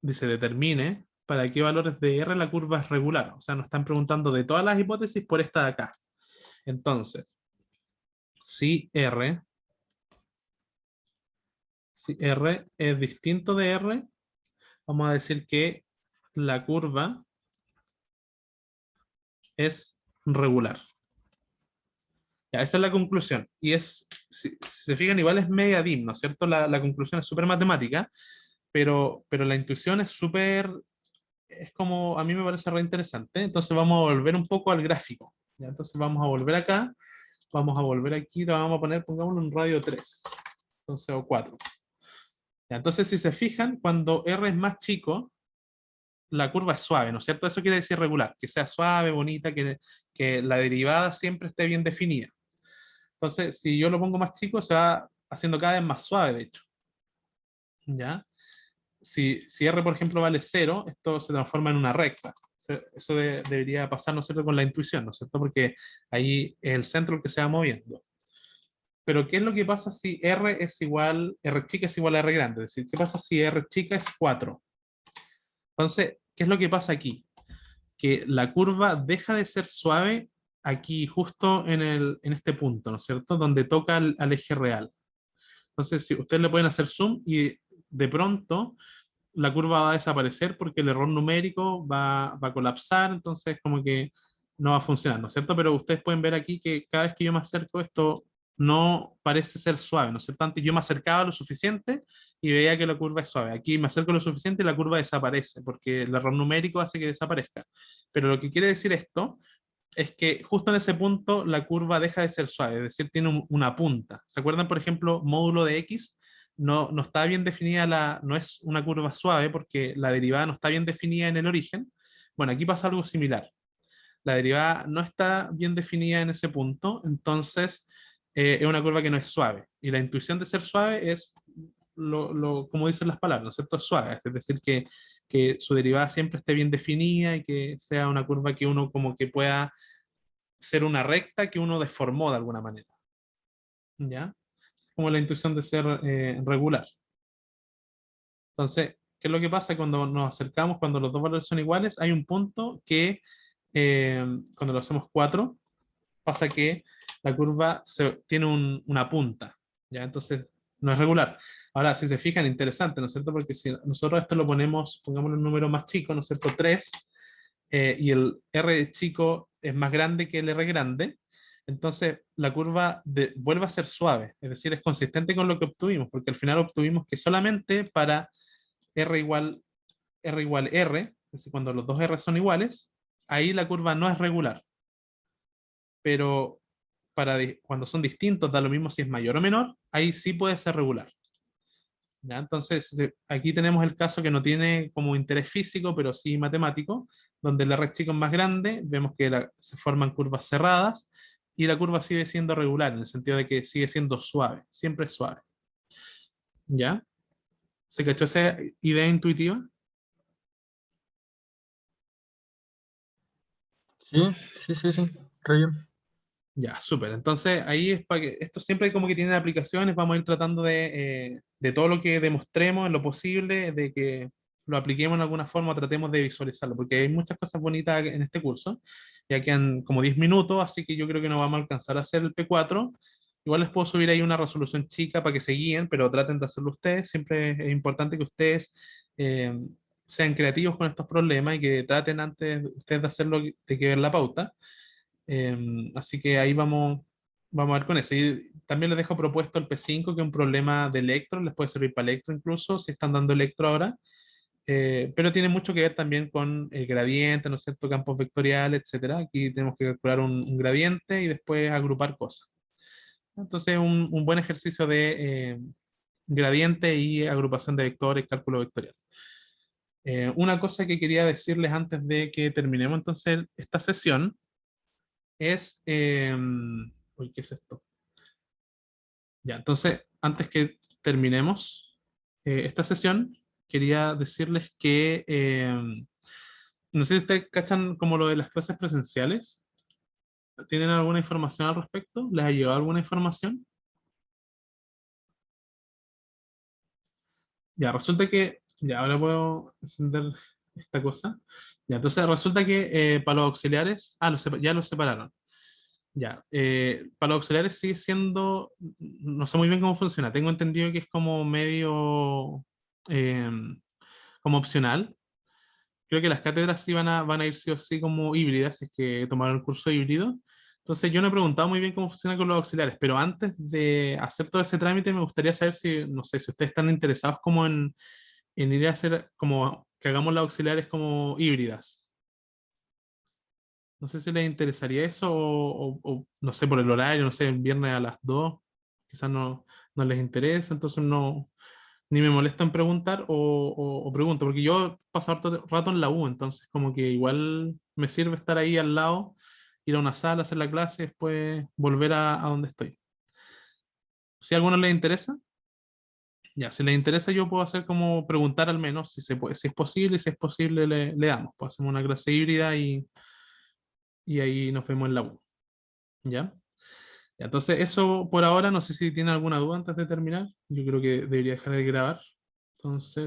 dice, determine para qué valores de R la curva es regular. O sea, nos están preguntando de todas las hipótesis por esta de acá. Entonces, si R es distinto de R, vamos a decir que la curva es regular. Ya, esa es la conclusión. Y si se fijan, igual es media dim, ¿no es cierto? La conclusión es súper matemática, pero la intuición es súper, es como, a mí me parece re interesante. Entonces vamos a volver un poco al gráfico. ¿Ya? Entonces vamos a volver acá, vamos a volver aquí, lo vamos a poner, pongámoslo en radio 3, entonces, o 4. Ya, entonces si se fijan, cuando R es más chico, la curva es suave, ¿no es cierto? Eso quiere decir regular, que sea suave, bonita, que la derivada siempre esté bien definida. Entonces, si yo lo pongo más chico, se va haciendo cada vez más suave, de hecho. ¿Ya? Si R, por ejemplo, vale 0, esto se transforma en una recta. Eso debería pasar, ¿no es cierto?, con la intuición, ¿no es cierto? Porque ahí es el centro el que se va moviendo. Pero, ¿qué es lo que pasa si R es igual, R chica es igual a R grande? Es decir, ¿qué pasa si R chica es 4? Entonces, ¿qué es lo que pasa aquí? Que la curva deja de ser suave aquí, justo en este punto, ¿no es cierto? Donde toca al eje real. Entonces, si ustedes le pueden hacer zoom y de pronto la curva va a desaparecer porque el error numérico va a colapsar, entonces como que no va a funcionar, ¿no es cierto? Pero ustedes pueden ver aquí que cada vez que yo me acerco esto no parece ser suave, ¿no es cierto? Antes yo me acercaba lo suficiente y veía que la curva es suave. Aquí me acerco lo suficiente y la curva desaparece porque el error numérico hace que desaparezca. Pero lo que quiere decir esto es que justo en ese punto la curva deja de ser suave, es decir, tiene una punta. ¿Se acuerdan, por ejemplo, módulo de x? No está bien definida, no es una curva suave porque la derivada no está bien definida en el origen. Bueno, aquí pasa algo similar. La derivada no está bien definida en ese punto, entonces es una curva que no es suave. Y la intuición de ser suave es como dicen las palabras, ¿no es cierto? Es suave, es decir, que su derivada siempre esté bien definida y que sea una curva que uno como que pueda ser una recta que uno deformó de alguna manera. ¿Ya? Como la intuición de ser regular. Entonces, ¿qué es lo que pasa cuando nos acercamos, cuando los dos valores son iguales? Hay un punto que cuando lo hacemos 4, pasa que la curva tiene una punta. ¿Ya? Entonces, no es regular. Ahora, si se fijan, interesante, ¿no es cierto? Porque si nosotros esto lo ponemos, pongamos un número más chico, ¿no es cierto? 3, y el R chico es más grande que el R grande, entonces la curva vuelve a ser suave, es decir, es consistente con lo que obtuvimos, porque al final obtuvimos que solamente para R igual R, es decir, cuando los dos R son iguales, ahí la curva no es regular, pero cuando son distintos, da lo mismo si es mayor o menor, ahí sí puede ser regular. ¿Ya? Entonces, aquí tenemos el caso que no tiene como interés físico, pero sí matemático, donde el R chico es más grande, vemos que se forman curvas cerradas y la curva sigue siendo regular, en el sentido de que sigue siendo suave, siempre es suave. ¿Ya? ¿Se cachó esa idea intuitiva?
Sí. Re bien.
Ya, súper. Entonces, ahí es para que esto siempre como que tiene aplicaciones, vamos a ir tratando de todo lo que demostremos en lo posible, de que lo apliquemos en alguna forma, tratemos de visualizarlo, porque hay muchas cosas bonitas en este curso, ya quedan como 10 minutos, así que yo creo que no vamos a alcanzar a hacer el P4. Igual les puedo subir ahí una resolución chica para que se guíen, pero traten de hacerlo ustedes. Siempre es importante que ustedes eh, sean creativos con estos problemas y que traten antes de ustedes de hacerlo, de que ver la pauta. Así que ahí vamos a ver con eso. Y también les dejo propuesto el P5, que es un problema de electro, les puede servir para electro incluso, si están dando electro ahora. Pero tiene mucho que ver también con el gradiente, ¿no es cierto? Campos vectoriales, etcétera. Aquí tenemos que calcular un gradiente y después agrupar cosas. Entonces, un buen ejercicio de gradiente y agrupación de vectores, cálculo vectorial. Una cosa que quería decirles antes de que terminemos entonces esta sesión es... uy, ¿qué es esto? Ya, entonces, antes que terminemos esta sesión, quería decirles que no sé si ustedes cachan como lo de las clases presenciales. ¿Tienen alguna información al respecto? ¿Les ha llegado alguna información? Ya, resulta que, ya ahora puedo encender esta cosa. Ya, entonces resulta que para los auxiliares, ya los separaron. Ya, para los auxiliares sigue siendo, no sé muy bien cómo funciona, tengo entendido que es como medio, eh, como opcional. Creo que las cátedras sí van a ir sí o sí como híbridas, si es que tomaron el curso híbrido. Entonces yo no he preguntado muy bien cómo funciona con los auxiliares, pero antes de hacer todo ese trámite me gustaría saber si, no sé, si ustedes están interesados como en ir a hacer, como que hagamos las auxiliares como híbridas. No sé si les interesaría eso o, no sé, por el horario, no sé, el viernes a las 2, quizás no les interesa, entonces no, ni me molesta en preguntar o pregunto, porque yo paso harto rato en la U, entonces como que igual me sirve estar ahí al lado, ir a una sala, hacer la clase y después volver a donde estoy. Si a alguno les interesa, ya, si les interesa yo puedo hacer como preguntar al menos si se puede, si es posible, y si es posible le damos, pues hacemos una clase híbrida y ahí nos vemos en la U, ¿ya? Ya, entonces eso por ahora, no sé si tiene alguna duda antes de terminar, yo creo que debería dejar de grabar, entonces...